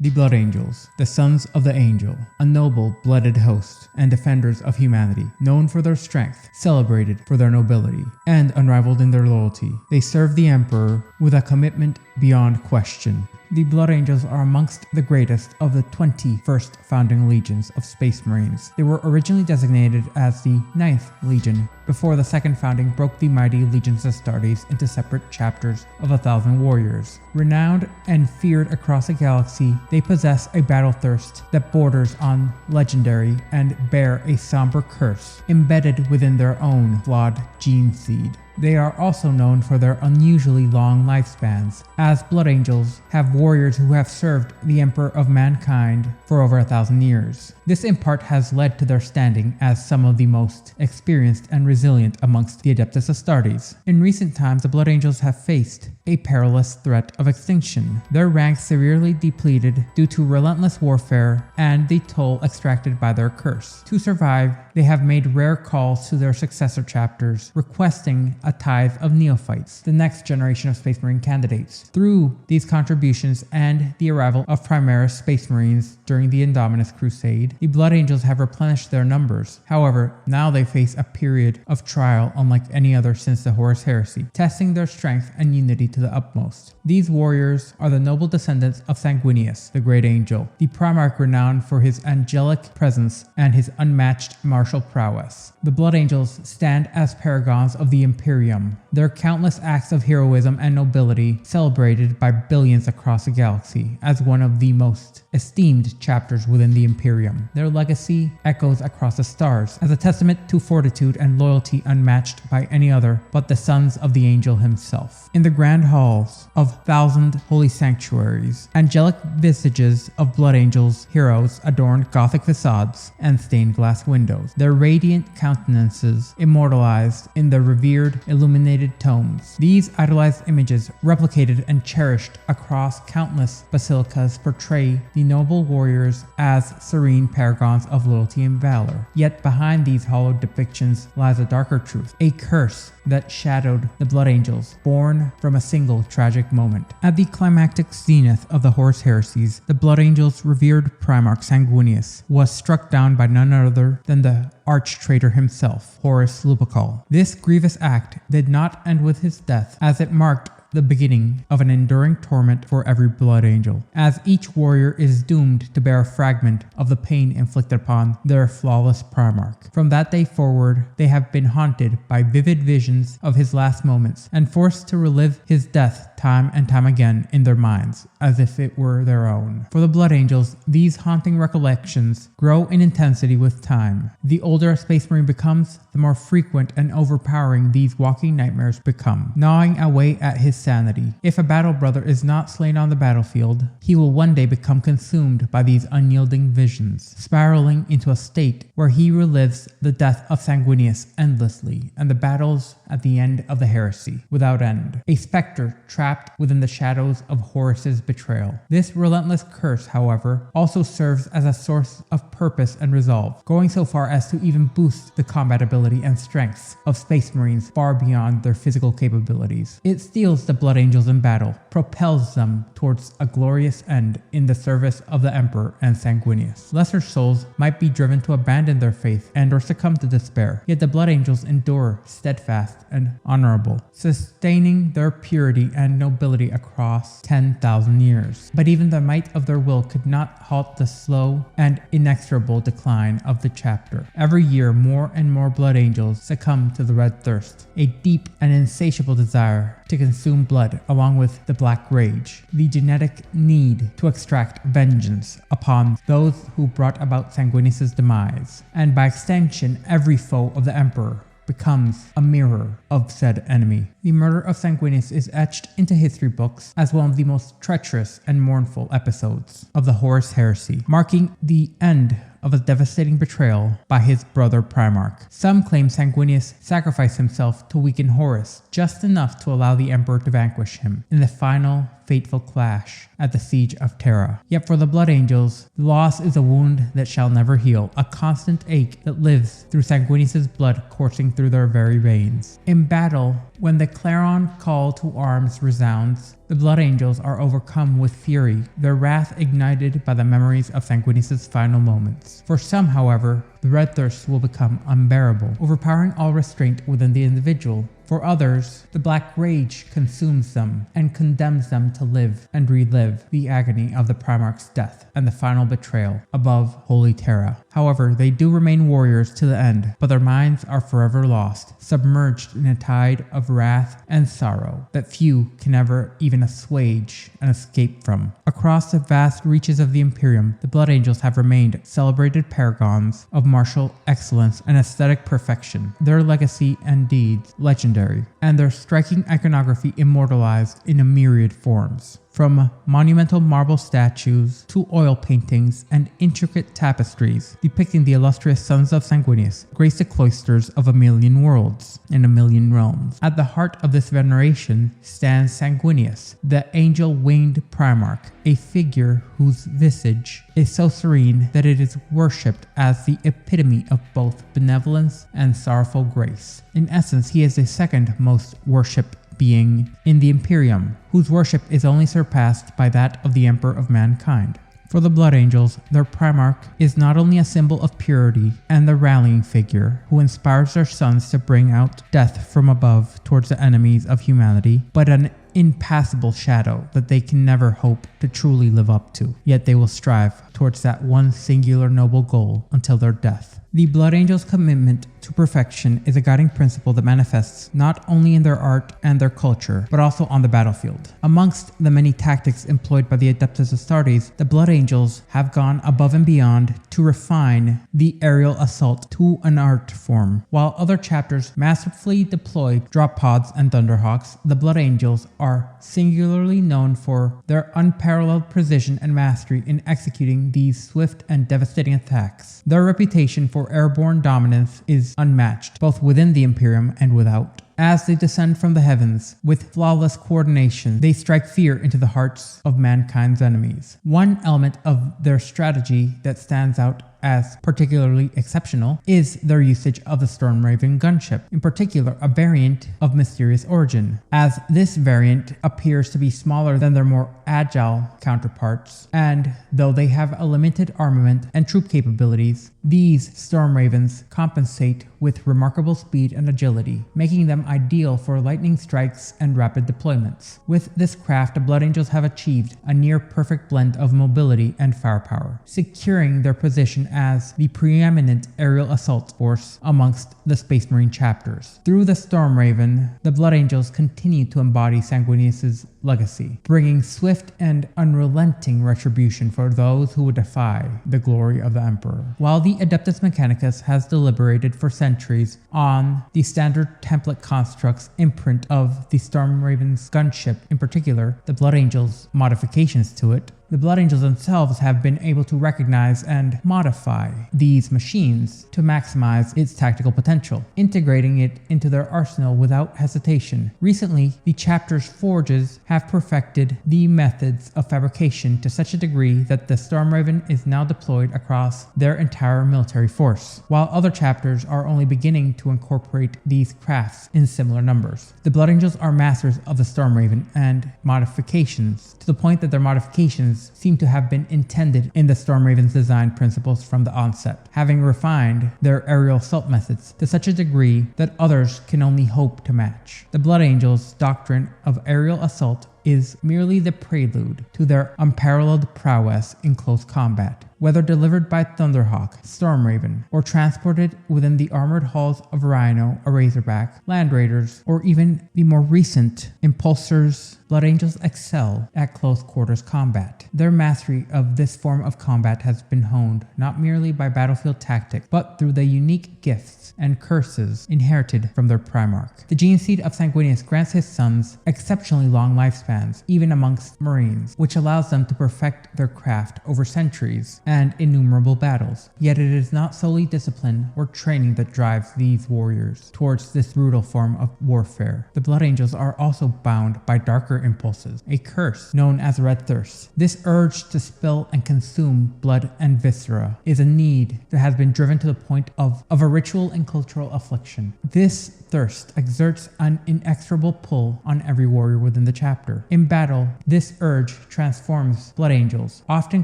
The Blood Angels, the sons of the Angel, a noble, blooded host and defenders of humanity, known for their strength, celebrated for their nobility, and unrivaled in their loyalty. They serve the Emperor with a commitment beyond question. The Blood Angels are amongst the greatest of the 21st founding legions of Space Marines. They were originally designated as the 9th Legion before the second founding broke the mighty legions astartes into separate chapters of 1,000 warriors. Renowned and feared across the galaxy, they possess a battle thirst that borders on legendary and bear a somber curse embedded within their own flawed gene seed. They are also known for their unusually long lifespans, as Blood Angels have warriors who have served the Emperor of Mankind for over 1,000 years. This in part has led to their standing as some of the most experienced and resilient amongst the Adeptus Astartes. In recent times, the Blood Angels have faced a perilous threat of extinction, their ranks severely depleted due to relentless warfare and the toll extracted by their curse. To survive, they have made rare calls to their successor chapters, requesting a tithe of neophytes, the next generation of Space Marine candidates. Through these contributions and the arrival of Primarch Space Marines during the Indomitus Crusade, the Blood Angels have replenished their numbers. However, now they face a period of trial unlike any other since the Horus Heresy, testing their strength and unity to the utmost. These warriors are the noble descendants of Sanguinius, the Great Angel, the Primarch renowned for his angelic presence and his unmatched martial prowess. The Blood Angels stand as paragons of the imperium, their countless acts of heroism and nobility celebrated by billions across the galaxy as one of the most esteemed chapters within the imperium. Their legacy echoes across the stars as a testament to fortitude and loyalty unmatched by any other but the sons of the angel himself. In the grand halls of 1,000 holy sanctuaries, angelic visages of Blood Angels heroes adorn Gothic facades and stained glass windows, their radiant countenances immortalized in the revered illuminated tomes. These idolized images, replicated and cherished across countless basilicas, portray the noble warriors as serene paragons of loyalty and valor. Yet behind these hollowed depictions lies a darker truth, a curse that shadowed the Blood Angels, born from a single tragic moment. At the climactic zenith of the Horus Heresies, the Blood Angels' revered Primarch Sanguinius was struck down by none other than the arch-traitor himself, Horus Lupercal. This grievous act did not end with his death, as it marked the beginning of an enduring torment for every Blood Angel, as each warrior is doomed to bear a fragment of the pain inflicted upon their flawless Primarch. From that day forward, they have been haunted by vivid visions of his last moments and forced to relive his death time and time again in their minds, as if it were their own. For the Blood Angels, these haunting recollections grow in intensity with time. The older a Space Marine becomes, the more frequent and overpowering these walking nightmares become, gnawing away at his sanity. If a battle brother is not slain on the battlefield, he will one day become consumed by these unyielding visions, spiraling into a state where he relives the death of Sanguinius endlessly and the battles at the end of the heresy without end, a specter trapped within the shadows of Horus's betrayal. This relentless curse, however, also serves as a source of purpose and resolve, going so far as to even boost the combat ability and strengths of Space Marines far beyond their physical capabilities. It steels the Blood Angels in battle, propels them towards a glorious end in the service of the Emperor and Sanguinius. Lesser souls might be driven to abandon their faith and or succumb to despair, yet the Blood Angels endure steadfast and honorable, sustaining their purity and nobility across 10,000 years. But even the might of their will could not halt the slow and inexorable decline of the chapter. Every year, more and more Blood Angels succumb to the red thirst, a deep and insatiable desire to consume blood along with the black rage, the genetic need to extract vengeance upon those who brought about Sanguinius' demise, and by extension, every foe of the Emperor becomes a mirror of said enemy. The murder of Sanguinius is etched into history books as one of the most treacherous and mournful episodes of the Horus Heresy, marking the end of a devastating betrayal by his brother Primarch. Some claim Sanguinius sacrificed himself to weaken Horus, just enough to allow the Emperor to vanquish him in the final fateful clash at the Siege of Terra. Yet for the Blood Angels, the loss is a wound that shall never heal, a constant ache that lives through Sanguinius' blood coursing through their very veins. In battle, when the clarion call to arms resounds, The Blood Angels are overcome with fury, their wrath ignited by the memories of Sanguinius' final moments. For some, however, the red thirst will become unbearable, overpowering all restraint within the individual. For others, the black rage consumes them and condemns them to live and relive the agony of the Primarch's death and the final betrayal above Holy Terra. However, they do remain warriors to the end, but their minds are forever lost, submerged in a tide of wrath and sorrow that few can ever even assuage and escape from. Across the vast reaches of the Imperium, the Blood Angels have remained celebrated paragons of martial excellence and aesthetic perfection, their legacy and deeds legendary, and their striking iconography immortalized in a myriad forms. From monumental marble statues to oil paintings and intricate tapestries depicting the illustrious sons of Sanguinius grace the cloisters of a million worlds and a million realms. At the heart of this veneration stands Sanguinius, the angel-winged Primarch, a figure whose visage is so serene that it is worshipped as the epitome of both benevolence and sorrowful grace. In essence, he is the second most worshipped being in the Imperium, whose worship is only surpassed by that of the Emperor of Mankind. For the Blood Angels, their Primarch is not only a symbol of purity and the rallying figure who inspires their sons to bring out death from above towards the enemies of humanity, but an impassable shadow that they can never hope to truly live up to. Yet they will strive towards that one singular noble goal until their death. The Blood Angels' commitment to perfection is a guiding principle that manifests not only in their art and their culture, but also on the battlefield. Amongst the many tactics employed by the Adeptus Astartes, the Blood Angels have gone above and beyond to refine the aerial assault to an art form. While other chapters masterfully deploy drop pods and thunderhawks, the Blood Angels are singularly known for their unparalleled precision and mastery in executing these swift and devastating attacks. Their reputation for airborne dominance is unmatched, both within the Imperium and without. As they descend from the heavens, with flawless coordination, they strike fear into the hearts of mankind's enemies. One element of their strategy that stands out as particularly exceptional is their usage of the Stormraven gunship, in particular a variant of mysterious origin, as this variant appears to be smaller than their more agile counterparts, and though they have a limited armament and troop capabilities, these Stormravens compensate with remarkable speed and agility, making them ideal for lightning strikes and rapid deployments. With this craft, the Blood Angels have achieved a near-perfect blend of mobility and firepower, securing their position as the preeminent aerial assault force amongst the Space Marine chapters. Through the Stormraven, the Blood Angels continue to embody Sanguinius' legacy, bringing swift and unrelenting retribution for those who would defy the glory of the Emperor. While the Adeptus Mechanicus has deliberated for centuries on the standard template constructs imprint of the Stormraven's gunship, in particular the Blood Angels' modifications to it, the Blood Angels themselves have been able to recognize and modify these machines to maximize its tactical potential, integrating it into their arsenal without hesitation. Recently, the chapter's forges have perfected the methods of fabrication to such a degree that the Stormraven is now deployed across their entire military force, while other chapters are only beginning to incorporate these crafts in similar numbers. The Blood Angels are masters of the Stormraven and modifications, to the point that their modifications seem to have been intended in the Stormraven's design principles from the onset, having refined their aerial assault methods to such a degree that others can only hope to match. The Blood Angels' doctrine of aerial assault is merely the prelude to their unparalleled prowess in close combat. Whether delivered by Thunderhawk, Stormraven, or transported within the armored hulls of Rhino, a Razorback, Land Raiders, or even the more recent Impulsors, Blood Angels excel at close quarters combat. Their mastery of this form of combat has been honed not merely by battlefield tactics, but through the unique gifts and curses inherited from their Primarch. The gene seed of Sanguinius grants his sons exceptionally long lifespans, even amongst Marines, which allows them to perfect their craft over centuries, and innumerable battles. Yet it is not solely discipline or training that drives these warriors towards this brutal form of warfare. The Blood Angels are also bound by darker impulses, a curse known as red thirst. This urge to spill and consume blood and viscera is a need that has been driven to the point of a ritual and cultural affliction. This thirst exerts an inexorable pull on every warrior within the chapter. In battle, this urge transforms Blood Angels, often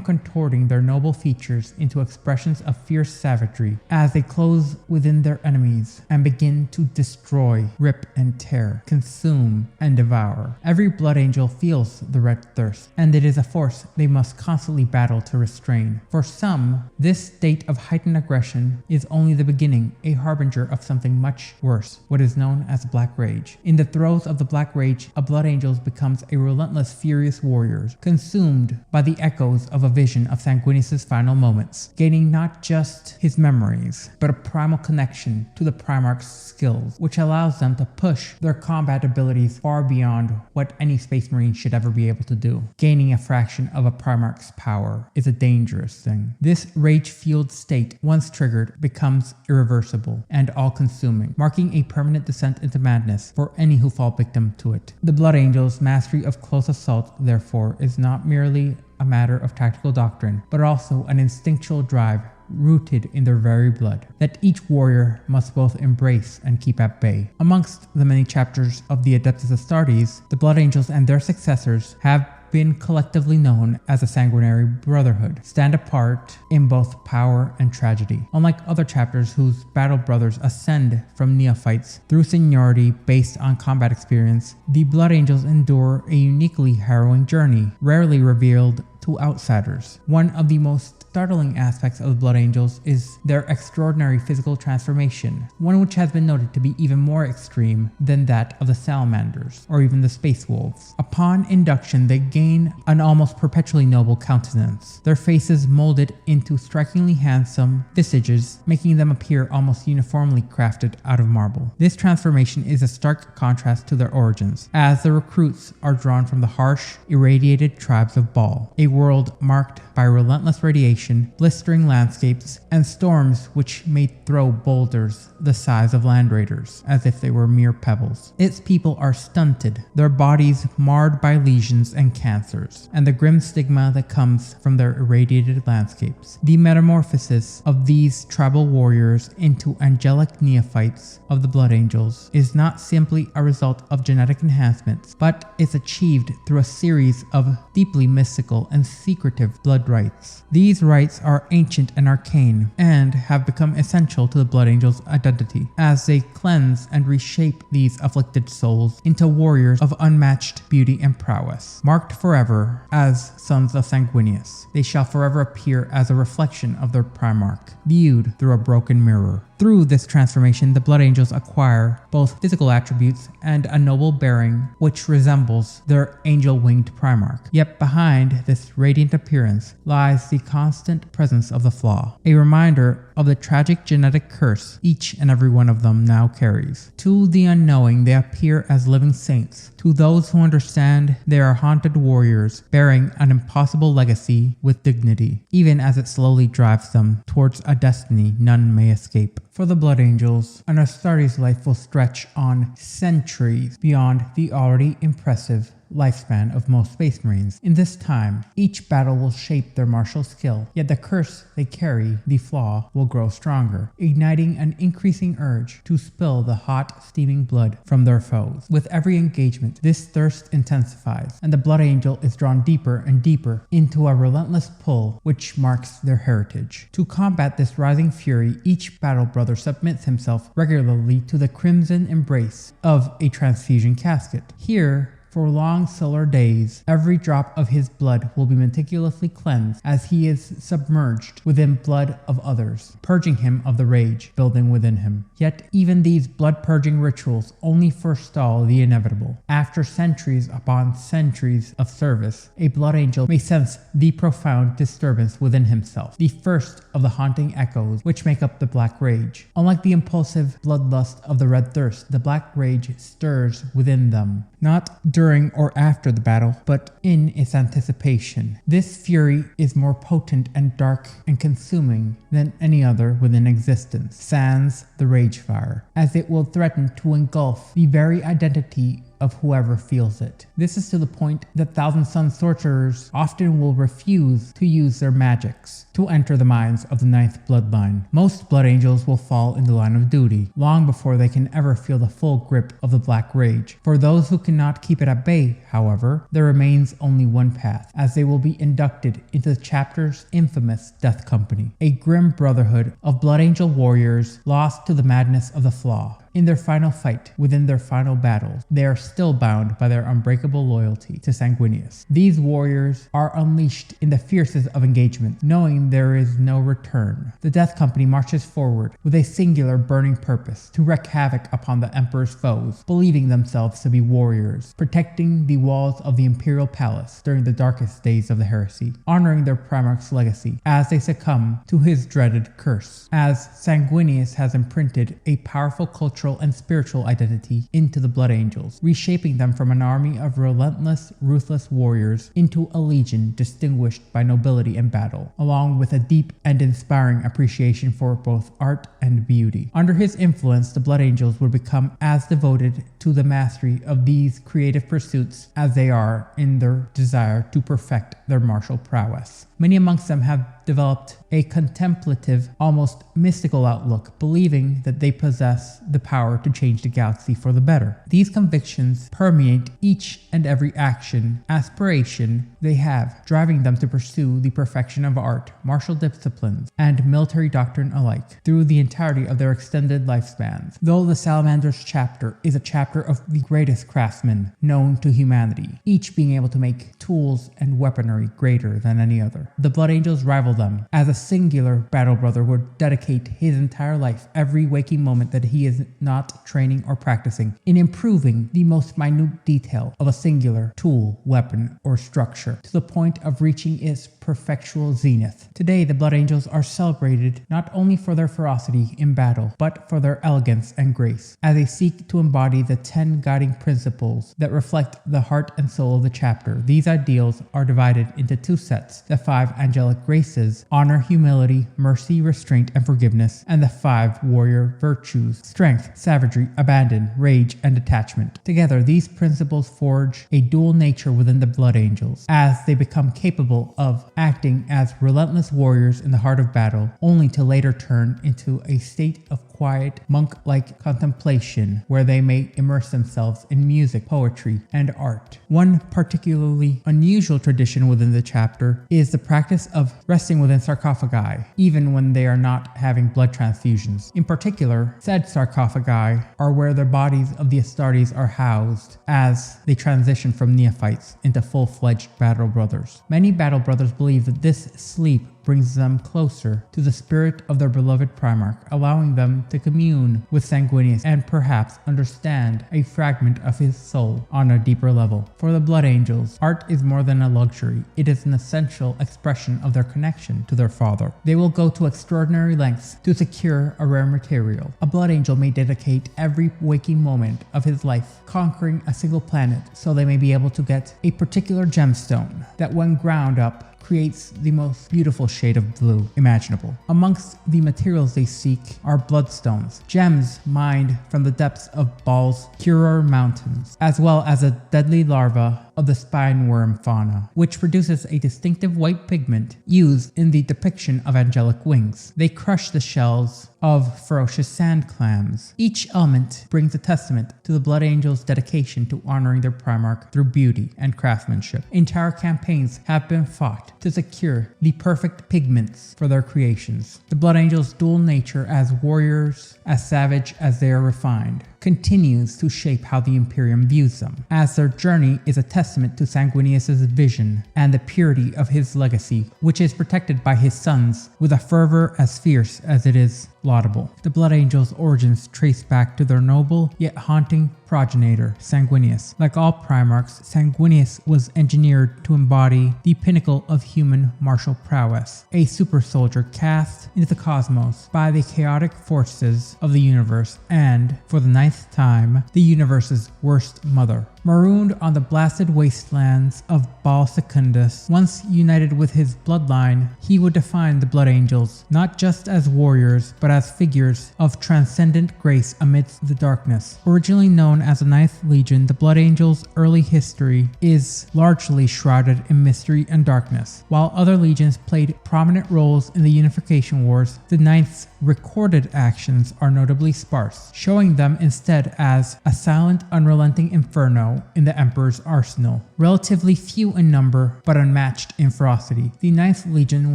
contorting their noble features into expressions of fierce savagery as they close within their enemies and begin to destroy, rip and tear, consume and devour. Every Blood Angel feels the red thirst, and it is a force they must constantly battle to restrain. For some, this state of heightened aggression is only the beginning, a harbinger of something much worse, what is known as Black Rage. In the throes of the Black Rage, a Blood Angel becomes a relentless, furious warrior, consumed by the echoes of a vision of Sanguinius' final moments, gaining not just his memories, but a primal connection to the Primarch's skills, which allows them to push their combat abilities far beyond what any Space Marine should ever be able to do. Gaining a fraction of a Primarch's power is a dangerous thing. This rage-fueled state, once triggered, becomes irreversible and all-consuming, marking a permanent descent into madness for any who fall victim to it. The Blood Angels' mastery of close assault, therefore, is not merely a matter of tactical doctrine, but also an instinctual drive rooted in their very blood, that each warrior must both embrace and keep at bay. Amongst the many chapters of the Adeptus Astartes, the Blood Angels and their successors have been collectively known as a sanguinary brotherhood, stand apart in both power and tragedy. Unlike other chapters whose battle brothers ascend from neophytes through seniority based on combat experience, the Blood Angels endure a uniquely harrowing journey, rarely revealed to outsiders. One of the most startling aspects of the Blood Angels is their extraordinary physical transformation, one which has been noted to be even more extreme than that of the salamanders, or even the space wolves. Upon induction, they gain an almost perpetually noble countenance, their faces molded into strikingly handsome visages, making them appear almost uniformly crafted out of marble. This transformation is a stark contrast to their origins, as the recruits are drawn from the harsh, irradiated tribes of Baal, a world marked by relentless radiation, blistering landscapes, and storms which may throw boulders the size of land raiders as if they were mere pebbles. Its people are stunted, their bodies marred by lesions and cancers, and the grim stigma that comes from their irradiated landscapes. The metamorphosis of these tribal warriors into angelic neophytes of the Blood Angels is not simply a result of genetic enhancements, but is achieved through a series of deeply mystical and secretive blood rites. These rites are ancient and arcane, and have become essential to the Blood Angels' identity, as they cleanse and reshape these afflicted souls into warriors of unmatched beauty and prowess. Marked forever as sons of Sanguinius, they shall forever appear as a reflection of their Primarch, viewed through a broken mirror. Through this transformation, the Blood Angels acquire both physical attributes and a noble bearing which resembles their angel-winged Primarch. Yet behind this radiant appearance lies the constant presence of the Flaw, a reminder of the tragic genetic curse each and every one of them now carries. To the unknowing, they appear as living saints. To those who understand, they are haunted warriors, bearing an impossible legacy with dignity, even as it slowly drives them towards a destiny none may escape. For the Blood Angels, an Astartes life will stretch on centuries beyond the already impressive lifespan of most Space Marines. In this time, each battle will shape their martial skill, yet the curse they carry, the Flaw, will grow stronger, igniting an increasing urge to spill the hot, steaming blood from their foes. With every engagement, this thirst intensifies, and the Blood Angel is drawn deeper and deeper into a relentless pull which marks their heritage. To combat this rising fury, each battle brother submits himself regularly to the crimson embrace of a transfusion casket. Here, for long solar days, every drop of his blood will be meticulously cleansed as he is submerged within blood of others, purging him of the rage building within him. Yet even these blood-purging rituals only forestall the inevitable. After centuries upon centuries of service, a Blood Angel may sense the profound disturbance within himself, the first of the haunting echoes which make up the Black Rage. Unlike the impulsive bloodlust of the Red Thirst, the Black Rage stirs within them, not during during or after the battle, but in its anticipation. This fury is more potent and dark and consuming than any other within existence, sans the rage fire, as it will threaten to engulf the very identity of whoever feels it. This is to the point that Thousand Sun sorcerers often will refuse to use their magics to enter the minds of the ninth bloodline. Most blood angels will fall in the line of duty long before they can ever feel the full grip of the black rage. For those who cannot keep it at bay, however, there remains only one path, as they will be inducted into the chapter's infamous Death Company, a grim brotherhood of blood angel warriors lost to the madness of the Flaw. In their final fight, within their final battles, they are still bound by their unbreakable loyalty to Sanguinius. These warriors are unleashed in the fiercest of engagements, knowing there is no return. The Death Company marches forward with a singular burning purpose to wreak havoc upon the Emperor's foes, believing themselves to be warriors, protecting the walls of the Imperial Palace during the darkest days of the heresy, honoring their Primarch's legacy as they succumb to his dreaded curse. As Sanguinius has imprinted a powerful cultural and spiritual identity into the Blood Angels, reshaping them from an army of relentless, ruthless warriors into a legion distinguished by nobility and battle, along with a deep and inspiring appreciation for both art and beauty. Under his influence, the Blood Angels would become as devoted to the mastery of these creative pursuits as they are in their desire to perfect their martial prowess. Many amongst them have developed a contemplative, almost mystical outlook, believing that they possess the power to change the galaxy for the better. These convictions permeate each and every action, aspiration they have, driving them to pursue the perfection of art, martial disciplines, and military doctrine alike through the entirety of their extended lifespans. Though the Salamander's chapter is a chapter of the greatest craftsmen known to humanity, each being able to make tools and weaponry greater than any other. The Blood Angels rival them, as a singular battle brother would dedicate his entire life, every waking moment that he is not training or practicing, in improving the most minute detail of a singular tool, weapon, or structure, to the point of reaching its perfectual zenith. Today, the Blood Angels are celebrated not only for their ferocity in battle, but for their elegance and grace, as they seek to embody the 10 guiding principles that reflect the heart and soul of the chapter. These ideals are divided into two sets: the 5 angelic graces, honor, humility, mercy, restraint, and forgiveness, and the 5 warrior virtues, strength, savagery, abandon, rage, and detachment. Together, these principles forge a dual nature within the Blood Angels, as they become capable of acting as relentless warriors in the heart of battle, only to later turn into a state of quiet, monk-like contemplation where they may immerse themselves in music, poetry, and art. One particularly unusual tradition within the chapter is the practice of resting within sarcophagi, even when they are not having blood transfusions. In particular, said sarcophagi are where the bodies of the astartes are housed as they transition from neophytes into full-fledged battle brothers. Many battle brothers believe that this sleep brings them closer to the spirit of their beloved Primarch, allowing them to commune with Sanguinius and perhaps understand a fragment of his soul on a deeper level. For the Blood Angels, art is more than a luxury. It is an essential expression of their connection to their father. They will go to extraordinary lengths to secure a rare material. A Blood Angel may dedicate every waking moment of his life conquering a single planet so they may be able to get a particular gemstone that, when ground up, creates the most beautiful shade of blue imaginable. Amongst the materials they seek are bloodstones, gems mined from the depths of Baal's Curor Mountains, as well as a deadly larva of the spineworm fauna, which produces a distinctive white pigment used in the depiction of angelic wings. They crush the shells of ferocious sand clams. Each element brings a testament to the Blood Angels' dedication to honoring their Primarch through beauty and craftsmanship. Entire campaigns have been fought to secure the perfect pigments for their creations. The Blood Angels' dual nature as warriors, as savage as they are refined, continues to shape how the Imperium views them, as their journey is a testament to Sanguinius' vision and the purity of his legacy, which is protected by his sons with a fervor as fierce as it is laudable. The Blood Angels' origins trace back to their noble yet haunting progenitor, Sanguinius. Like all Primarchs, Sanguinius was engineered to embody the pinnacle of human martial prowess, a super soldier cast into the cosmos by the chaotic forces of the universe and, for the 9th time, the universe's worst mother. Marooned on the blasted wastelands of Baal Secundus, once united with his bloodline, he would define the Blood Angels not just as warriors, but as figures of transcendent grace amidst the darkness. Originally known as the 9th Legion, the Blood Angels' early history is largely shrouded in mystery and darkness. While other legions played prominent roles in the Unification Wars, the 9th's recorded actions are notably sparse, showing them instead as a silent, unrelenting inferno in the Emperor's arsenal. Relatively few in number, but unmatched in ferocity, the 9th Legion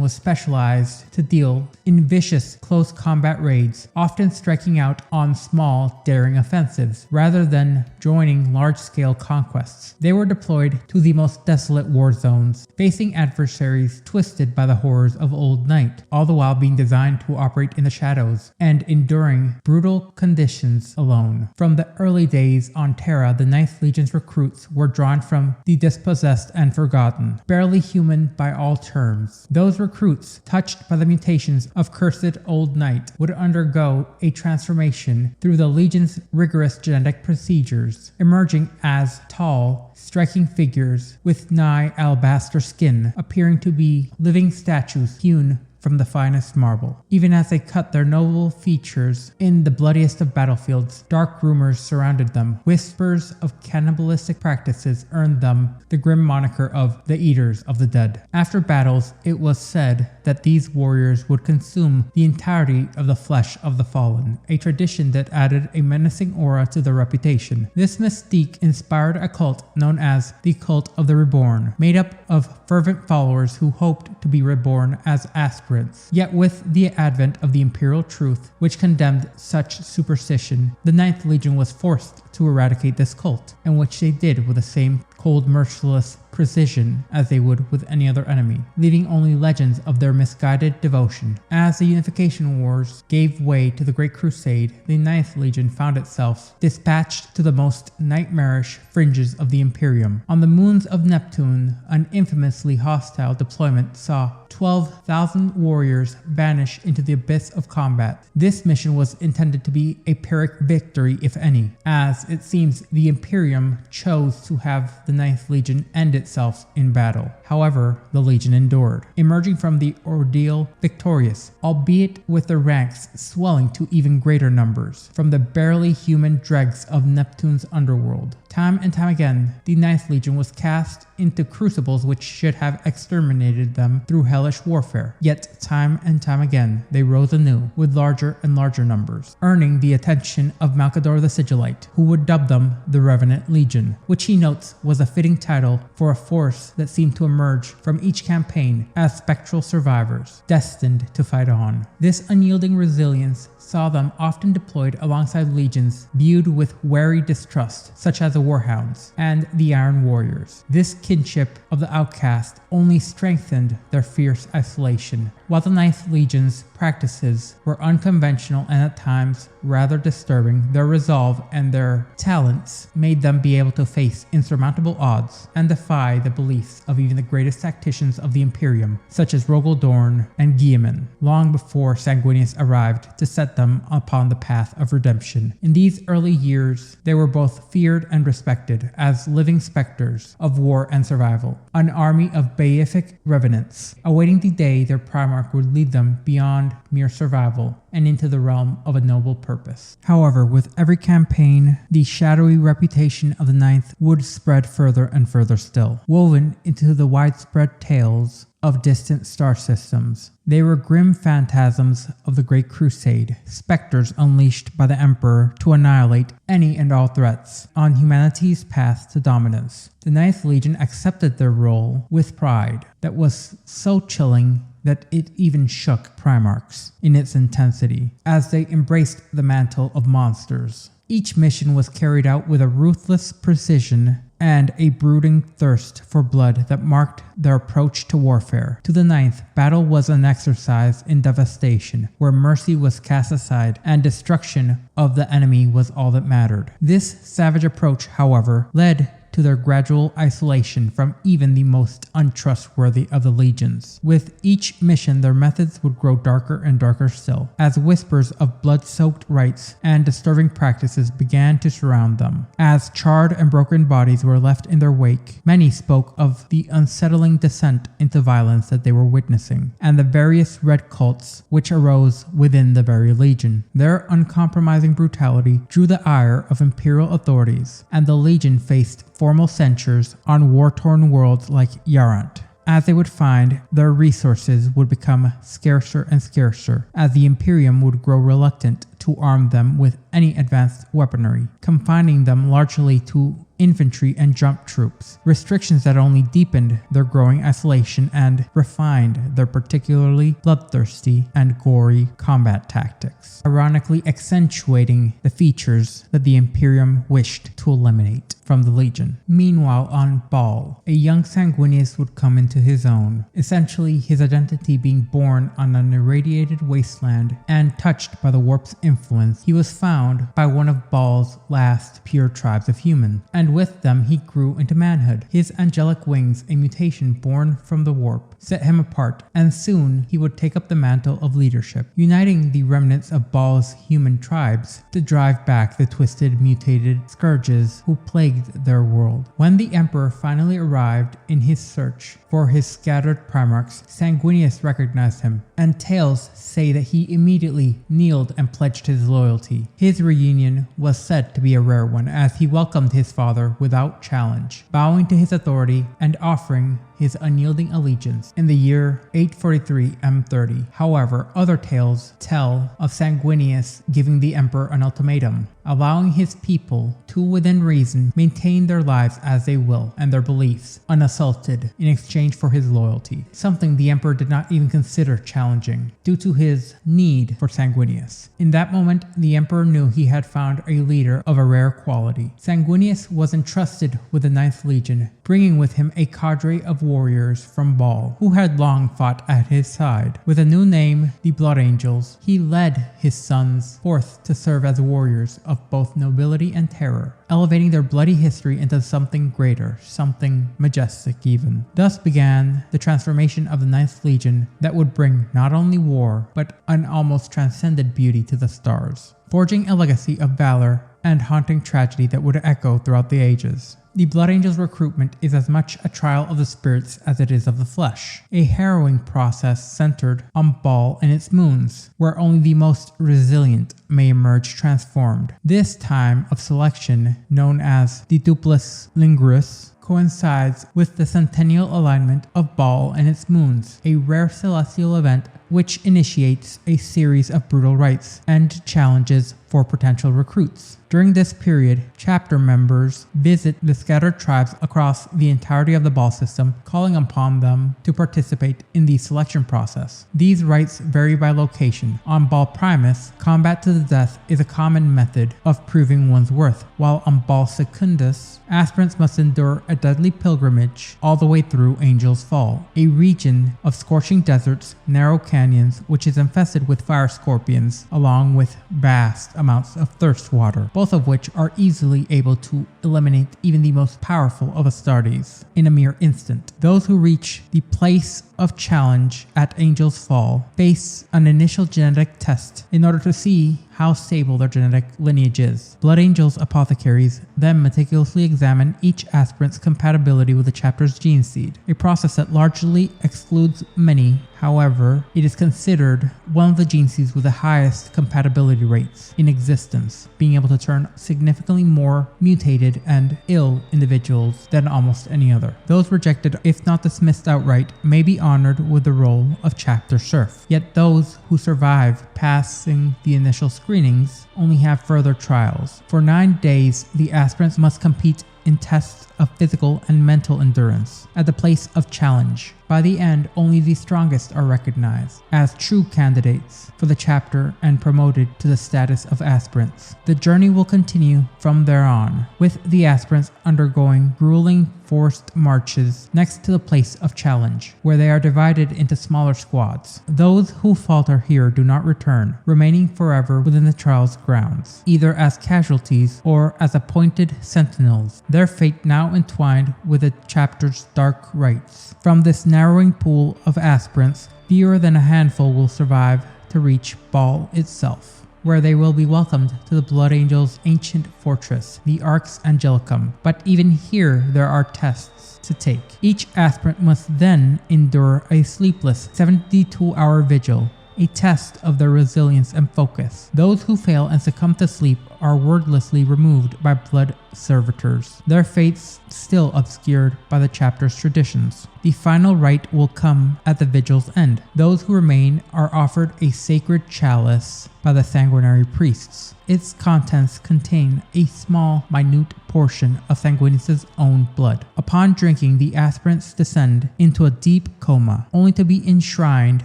was specialized to deal in vicious close combat raids, often striking out on small, daring offensives, rather than joining large-scale conquests. They were deployed to the most desolate war zones, facing adversaries twisted by the horrors of Old Night, all the while being designed to operate in the shadows and enduring brutal conditions alone. From the early days on Terra, the 9th Legion's recruits were drawn from the dispossessed and forgotten, barely human by all terms. Those recruits, touched by the mutations of cursed Old Night, would undergo a transformation through the Legion's rigorous genetic procedures, emerging as tall, striking figures with nigh alabaster skin, appearing to be living statues hewn from the finest marble. Even as they cut their noble features in the bloodiest of battlefields, dark rumors surrounded them. Whispers of cannibalistic practices earned them the grim moniker of the Eaters of the Dead. After battles, it was said that these warriors would consume the entirety of the flesh of the fallen, a tradition that added a menacing aura to their reputation. This mystique inspired a cult known as the Cult of the Reborn, made up of fervent followers who hoped to be reborn as aspirants. Yet with the advent of the imperial truth, which condemned such superstition, the 9th Legion was forced to eradicate this cult, and which they did with the same cold, merciless precision as they would with any other enemy, leaving only legends of their misguided devotion. As the Unification Wars gave way to the Great Crusade, the 9th Legion found itself dispatched to the most nightmarish fringes of the Imperium. On the moons of Neptune, an infamously hostile deployment saw 12,000 warriors vanish into the abyss of combat. This mission was intended to be a Pyrrhic victory, if any, as it seems the Imperium chose to have the 9th Legion end itself in battle. However, the Legion endured, emerging from the ordeal victorious, albeit with their ranks swelling to even greater numbers from the barely human dregs of Neptune's underworld. Time and time again, the 9th Legion was cast into crucibles which should have exterminated them through hellish warfare. Yet time and time again, they rose anew with larger and larger numbers, earning the attention of Malcador the Sigillite, who would dub them the Revenant Legion, which he notes was a fitting title for a force that seemed to emerge from each campaign as spectral survivors, destined to fight on. This unyielding resilience saw them often deployed alongside legions viewed with wary distrust, such as the Warhounds and the Iron Warriors. This kinship of the outcast only strengthened their fierce isolation. While the 9th Legion's practices were unconventional and at times rather disturbing, their resolve and their talents made them be able to face insurmountable odds and defy the beliefs of even the greatest tacticians of the Imperium, such as Rogel Dorn and Guilliman, long before Sanguinius arrived to set them upon the path of redemption. In these early years, they were both feared and respected as living specters of war and survival, an army of beatific revenants, awaiting the day their Primarch would lead them beyond mere survival and into the realm of a noble purpose. However, with every campaign, the shadowy reputation of the 9th would spread further and further still, woven into the widespread tales of distant star systems. They were grim phantasms of the Great Crusade, specters unleashed by the Emperor to annihilate any and all threats on humanity's path to dominance. The 9th Legion accepted their role with pride that was so chilling that it even shook Primarchs in its intensity, as they embraced the mantle of monsters Each mission was carried out with a ruthless precision and a brooding thirst for blood that marked their approach to warfare. To the ninth, battle was an exercise in devastation, where mercy was cast aside and destruction of the enemy was all that mattered. This savage approach, however, led to their gradual isolation from even the most untrustworthy of the legions. With each mission, their methods would grow darker and darker still, as whispers of blood-soaked rites and disturbing practices began to surround them. As charred and broken bodies were left in their wake, many spoke of the unsettling descent into violence that they were witnessing, and the various red cults which arose within the very legion. Their uncompromising brutality drew the ire of imperial authorities, and the legion faced formal censures on war-torn worlds like Yarant. As they would find, their resources would become scarcer and scarcer, as the Imperium would grow reluctant to arm them with any advanced weaponry, confining them largely to infantry and jump troops, restrictions that only deepened their growing isolation and refined their particularly bloodthirsty and gory combat tactics, ironically accentuating the features that the Imperium wished to eliminate from the Legion. Meanwhile, on Baal, a young Sanguinius would come into his own, essentially his identity being born on an irradiated wasteland and touched by the warp's influence. He was found by one of Baal's last pure tribes of human, and with them he grew into manhood. His angelic wings, a mutation born from the warp, set him apart, and soon he would take up the mantle of leadership, uniting the remnants of Baal's human tribes to drive back the twisted, mutated scourges who plagued their world. When the Emperor finally arrived in his search for his scattered Primarchs, Sanguinius recognized him, and tales say that he immediately kneeled and pledged his loyalty. His reunion was said to be a rare one, as he welcomed his father without challenge, bowing to his authority and offering his unyielding allegiance in the year 843 M30. However, other tales tell of Sanguinius giving the Emperor an ultimatum, allowing his people to, within reason, maintain their lives as they will and their beliefs unassaulted in exchange for his loyalty, something the Emperor did not even consider challenging due to his need for Sanguinius. In that moment, the Emperor knew he had found a leader of a rare quality. Sanguinius was entrusted with the 9th Legion, bringing with him a cadre of warriors from Baal, who had long fought at his side. With a new name, the Blood Angels, he led his sons forth to serve as warriors of both nobility and terror, elevating their bloody history into something greater, something majestic even. Thus began the transformation of the 9th Legion that would bring not only war, but an almost transcendent beauty to the stars, forging a legacy of valor and haunting tragedy that would echo throughout the ages. The Blood Angels recruitment is as much a trial of the spirits as it is of the flesh, a harrowing process centered on Baal and its moons, where only the most resilient may emerge transformed. This time of selection, known as the Duplus Linguris, coincides with the centennial alignment of Baal and its moons, a rare celestial event which initiates a series of brutal rites and challenges for potential recruits. During this period, chapter members visit the scattered tribes across the entirety of the Baal system, calling upon them to participate in the selection process. These rites vary by location. On Baal Primus, combat to the death is a common method of proving one's worth, while on Baal Secundus, aspirants must endure a deadly pilgrimage all the way through Angel's Fall, a region of scorching deserts, narrow canyons, which is infested with fire scorpions, along with vast amounts of thirst water, both of which are easily able to eliminate even the most powerful of astartes in a mere instant. Those who reach the place of challenge at Angel's Fall face an initial genetic test in order to see how stable their genetic lineage is. Blood Angels apothecaries then meticulously examine each aspirant's compatibility with the chapter's gene seed, a process that largely excludes many. However, it is considered one of the gene seeds with the highest compatibility rates in existence, being able to turn significantly more mutated and ill individuals than almost any other. Those rejected, if not dismissed outright, may be honored with the role of chapter serf. Yet those who survive passing the initial screenings only have further trials. For 9 days, the aspirants must compete in tests of physical and mental endurance at the place of challenge. By the end, only the strongest are recognized as true candidates for the chapter and promoted to the status of aspirants. The journey will continue from there on, with the aspirants undergoing grueling forced marches next to the place of challenge, where they are divided into smaller squads. Those who falter here do not return, remaining forever within the trial's grounds, either as casualties or as appointed sentinels, their fate now entwined with the chapter's dark rites. From this narrowing pool of aspirants, fewer than a handful will survive to reach Baal itself, where they will be welcomed to the Blood Angels' ancient fortress, the Arx Angelicum. But even here there are tests to take. Each aspirant must then endure a sleepless 72-hour vigil, a test of their resilience and focus. Those who fail and succumb to sleep are wordlessly removed by blood servitors, their fates still obscured by the chapter's traditions. The final rite will come at the vigil's end. Those who remain are offered a sacred chalice by the sanguinary priests. Its contents contain a small, minute portion of Sanguinius' own blood. Upon drinking, the aspirants descend into a deep coma, only to be enshrined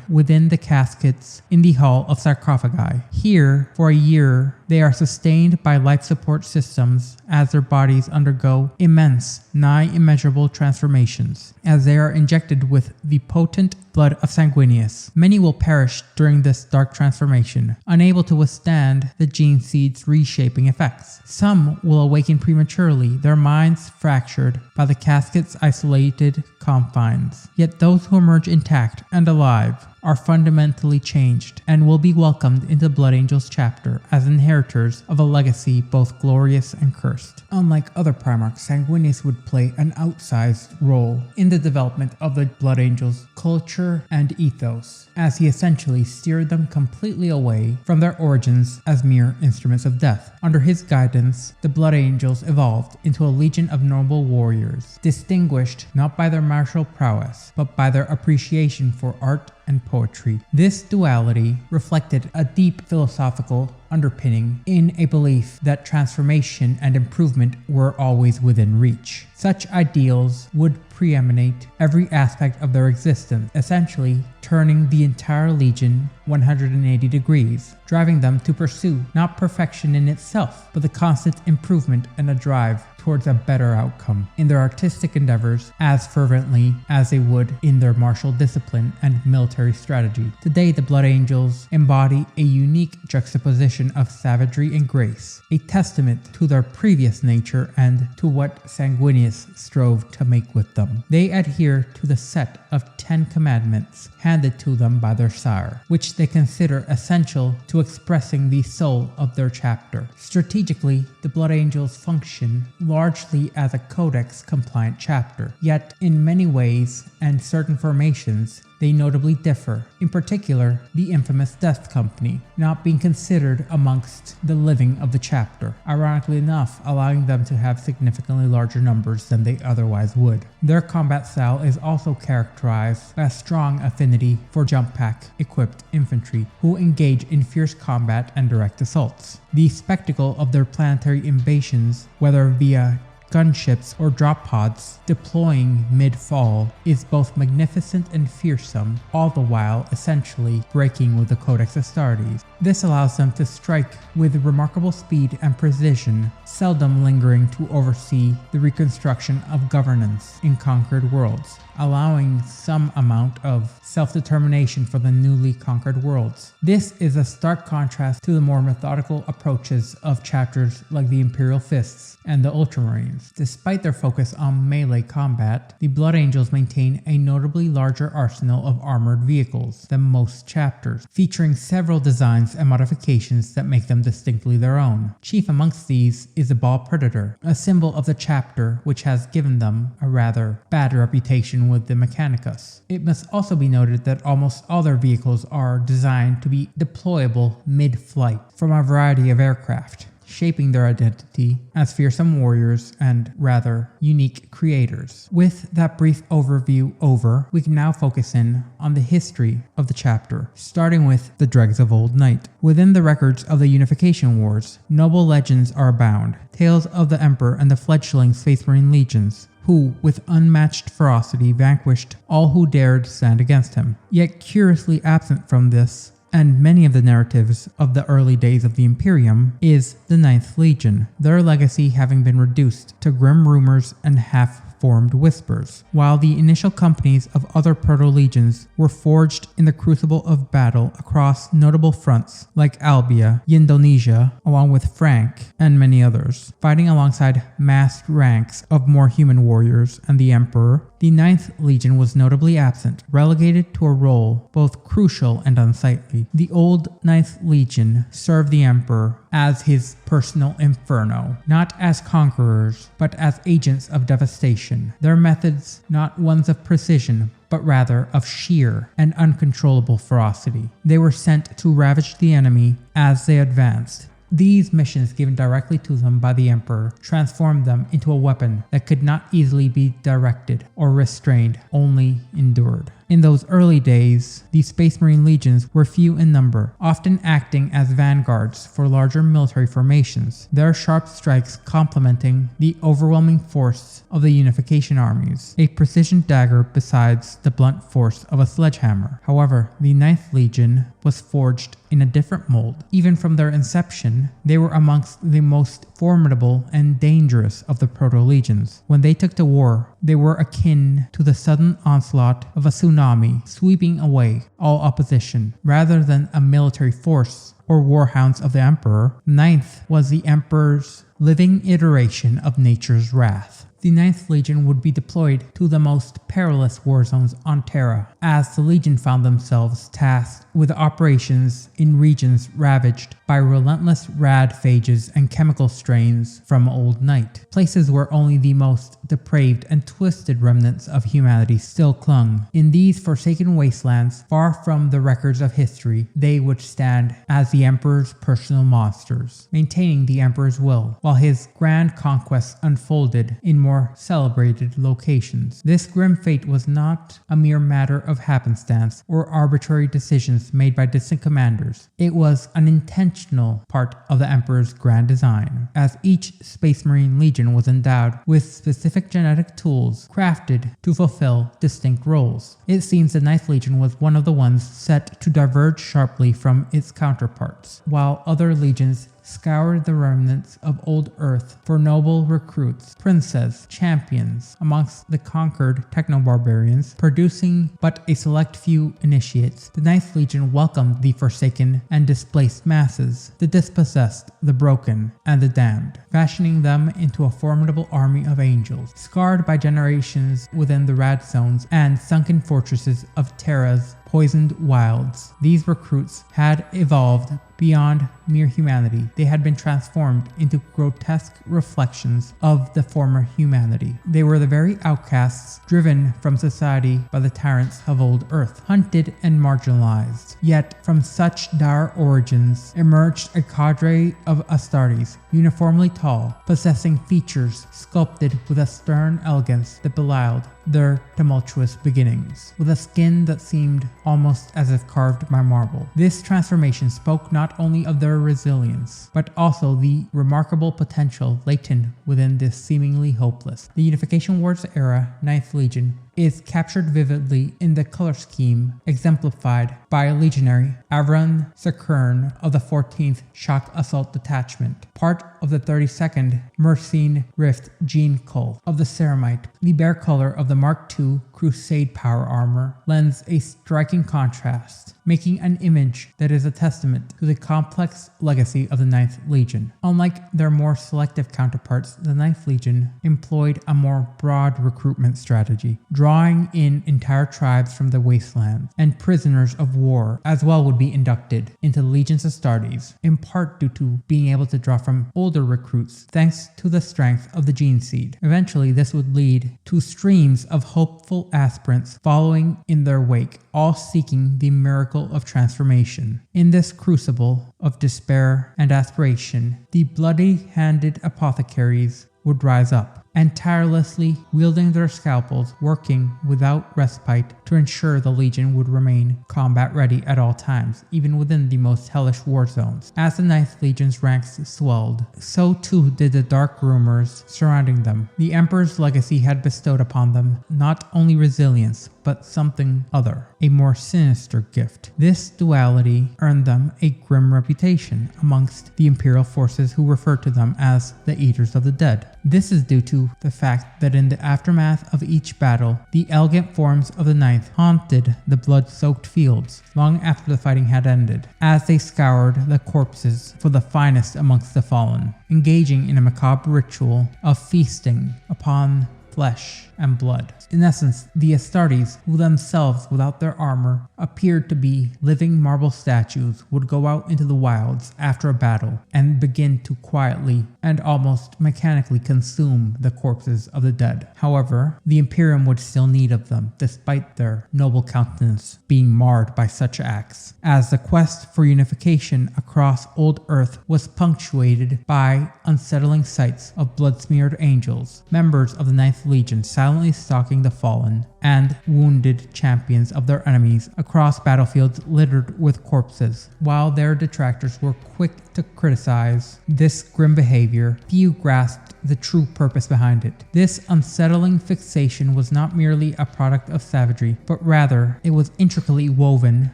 within the caskets in the Hall of Sarcophagi. Here, for a year, they are sustained by life support systems as their bodies undergo immense, nigh immeasurable transformations. As they are injected with the potent blood of Sanguinius, many will perish during this dark transformation, unable to withstand the gene seed's reshaping effects. Some will awaken prematurely, their minds fractured by the casket's isolated confines. Yet those who emerge intact and alive are fundamentally changed and will be welcomed into Blood Angels chapter as inheritors of a legacy both glorious and cursed. Unlike other Primarchs, Sanguinius would play an outsized role in the development of the Blood Angels' culture and ethos, as he essentially steered them completely away from their origins as mere instruments of death. Under his guidance, the Blood Angels evolved into a legion of noble warriors, distinguished not by their martial prowess, but by their appreciation for art and poetry. This duality reflected a deep philosophical underpinning in a belief that transformation and improvement were always within reach. Such ideals would preeminate every aspect of their existence, essentially turning the entire legion 180 degrees, driving them to pursue not perfection in itself, but the constant improvement and a drive towards a better outcome in their artistic endeavors as fervently as they would in their martial discipline and military strategy. Today, the Blood Angels embody a unique juxtaposition of savagery and grace, a testament to their previous nature and to what Sanguinius strove to make with them. They adhere to the set of 10 commandments handed to them by their sire, which they consider essential to expressing the soul of their chapter. Strategically, the Blood Angels function largely as a codex-compliant chapter, yet in many ways and certain formations, they notably differ. In particular, the infamous Death Company, not being considered amongst the living of the chapter, ironically enough, allowing them to have significantly larger numbers than they otherwise would. Their combat style is also characterized by a strong affinity for jump pack equipped infantry who engage in fierce combat and direct assaults. The spectacle of their planetary invasions, whether via gunships or drop pods deploying mid-fall, is both magnificent and fearsome, all the while essentially breaking with the Codex Astartes. This allows them to strike with remarkable speed and precision, seldom lingering to oversee the reconstruction of governance in conquered worlds, allowing some amount of self-determination for the newly conquered worlds. This is a stark contrast to the more methodical approaches of chapters like the Imperial Fists and the Ultramarines. Despite their focus on melee combat, the Blood Angels maintain a notably larger arsenal of armored vehicles than most chapters, featuring several designs and modifications that make them distinctly their own. Chief amongst these is the Baal Predator, a symbol of the chapter which has given them a rather bad reputation with the Mechanicus. It must also be noted that almost all their vehicles are designed to be deployable mid-flight from a variety of aircraft. shaping their identity as fearsome warriors and, rather, unique creators. With that brief overview over, we can now focus in on the history of the chapter, starting with the dregs of Old Night. Within the records of the Unification Wars, noble legends are abound, tales of the Emperor and the fledgling Space Marine legions, who, with unmatched ferocity, vanquished all who dared stand against him. Yet curiously absent from this, and many of the narratives of the early days of the Imperium, is the 9th Legion, their legacy having been reduced to grim rumors and half-formed whispers, while the initial companies of other proto-legions were forged in the crucible of battle across notable fronts like Albia, Indonesia, along with Frank, and many others, fighting alongside massed ranks of more human warriors and the Emperor. The 9th Legion was notably absent, relegated to a role both crucial and unsightly. The old 9th Legion served the Emperor as his personal inferno, not as conquerors, but as agents of devastation. Their methods not ones of precision, but rather of sheer and uncontrollable ferocity. They were sent to ravage the enemy as they advanced. These missions given directly to them by the Emperor transformed them into a weapon that could not easily be directed or restrained, only endured. In those early days, the Space Marine legions were few in number, often acting as vanguards for larger military formations, their sharp strikes complementing the overwhelming force of the Unification armies, a precision dagger besides the blunt force of a sledgehammer. However, the 9th Legion was forged in a different mold. Even from their inception, they were amongst the most formidable and dangerous of the proto-legions. When they took to war, they were akin to the sudden onslaught of a tsunami sweeping away all opposition. Rather than a military force or warhounds of the Emperor, 9th was the Emperor's living iteration of nature's wrath. The 9th Legion would be deployed to the most perilous war zones on Terra, as the Legion found themselves tasked with operations in regions ravaged by relentless radphages and chemical strains from Old Night, places where only the most depraved and twisted remnants of humanity still clung. In these forsaken wastelands, far from the records of history, they would stand as the Emperor's personal monsters, maintaining the Emperor's will, while his grand conquests unfolded in more celebrated locations. This grim fate was not a mere matter of happenstance or arbitrary decisions made by distant commanders. It was an intentional part of the Emperor's grand design, as each Space Marine Legion was endowed with specific genetic tools crafted to fulfill distinct roles. It seems the 9th Legion was one of the ones set to diverge sharply from its counterparts, while other legions scoured the remnants of old Earth for noble recruits, princes, champions amongst the conquered techno-barbarians, producing but a select few initiates. The 9th Legion welcomed the forsaken and displaced masses, the dispossessed, the broken, and the damned, fashioning them into a formidable army of angels, scarred by generations within the rad zones and sunken fortresses of Terra's poisoned wilds. These recruits had evolved beyond mere humanity. They had been transformed into grotesque reflections of the former humanity. They were the very outcasts driven from society by the tyrants of old Earth, hunted and marginalized. Yet from such dire origins emerged a cadre of astartes, uniformly tall, possessing features sculpted with a stern elegance that belied their tumultuous beginnings, with a skin that seemed almost as if carved by marble. This transformation spoke not only of their resilience, but also the remarkable potential latent within this seemingly hopeless. The Unification Wars era 9th Legion is captured vividly in the color scheme exemplified by Legionary Avron Sakern of the 14th Shock Assault Detachment, part of the 32nd Mercene Rift Gene Cult of the Ceramite. The bare color of the Mark II Crusade power armor lends a striking contrast, making an image that is a testament to the complex legacy of the 9th Legion. Unlike their more selective counterparts, the 9th Legion employed a more broad recruitment strategy, drawing in entire tribes from the wastelands, and prisoners of war as well would be inducted into the Legion's astartes, in part due to being able to draw from older recruits thanks to the strength of the gene seed. Eventually, this would lead to streams of hopeful aspirants following in their wake, all seeking the miracle of transformation. In this crucible of despair and aspiration, the bloody-handed apothecaries would rise up, and tirelessly wielding their scalpels, working without respite to ensure the Legion would remain combat ready at all times, even within the most hellish war zones. As the Ninth Legion's ranks swelled, so too did the dark rumors surrounding them. The Emperor's legacy had bestowed upon them not only resilience, but something other, a more sinister gift. This duality earned them a grim reputation amongst the Imperial forces, who referred to them as the Eaters of the Dead. This is due to the fact that in the aftermath of each battle, the elegant forms of the Ninth haunted the blood-soaked fields long after the fighting had ended, as they scoured the corpses for the finest amongst the fallen, engaging in a macabre ritual of feasting upon flesh and blood. In essence, the Astartes, who themselves without their armor appeared to be living marble statues, would go out into the wilds after a battle and begin to quietly and almost mechanically consume the corpses of the dead. However, the Imperium would still need of them, despite their noble countenance being marred by such acts, as the quest for unification across old Earth was punctuated by unsettling sights of blood-smeared angels, members of the Ninth Legion silently stalking the fallen and wounded champions of their enemies across battlefields littered with corpses. While their detractors were quick to criticize this grim behavior, few grasped the true purpose behind it. This unsettling fixation was not merely a product of savagery, but rather it was intricately woven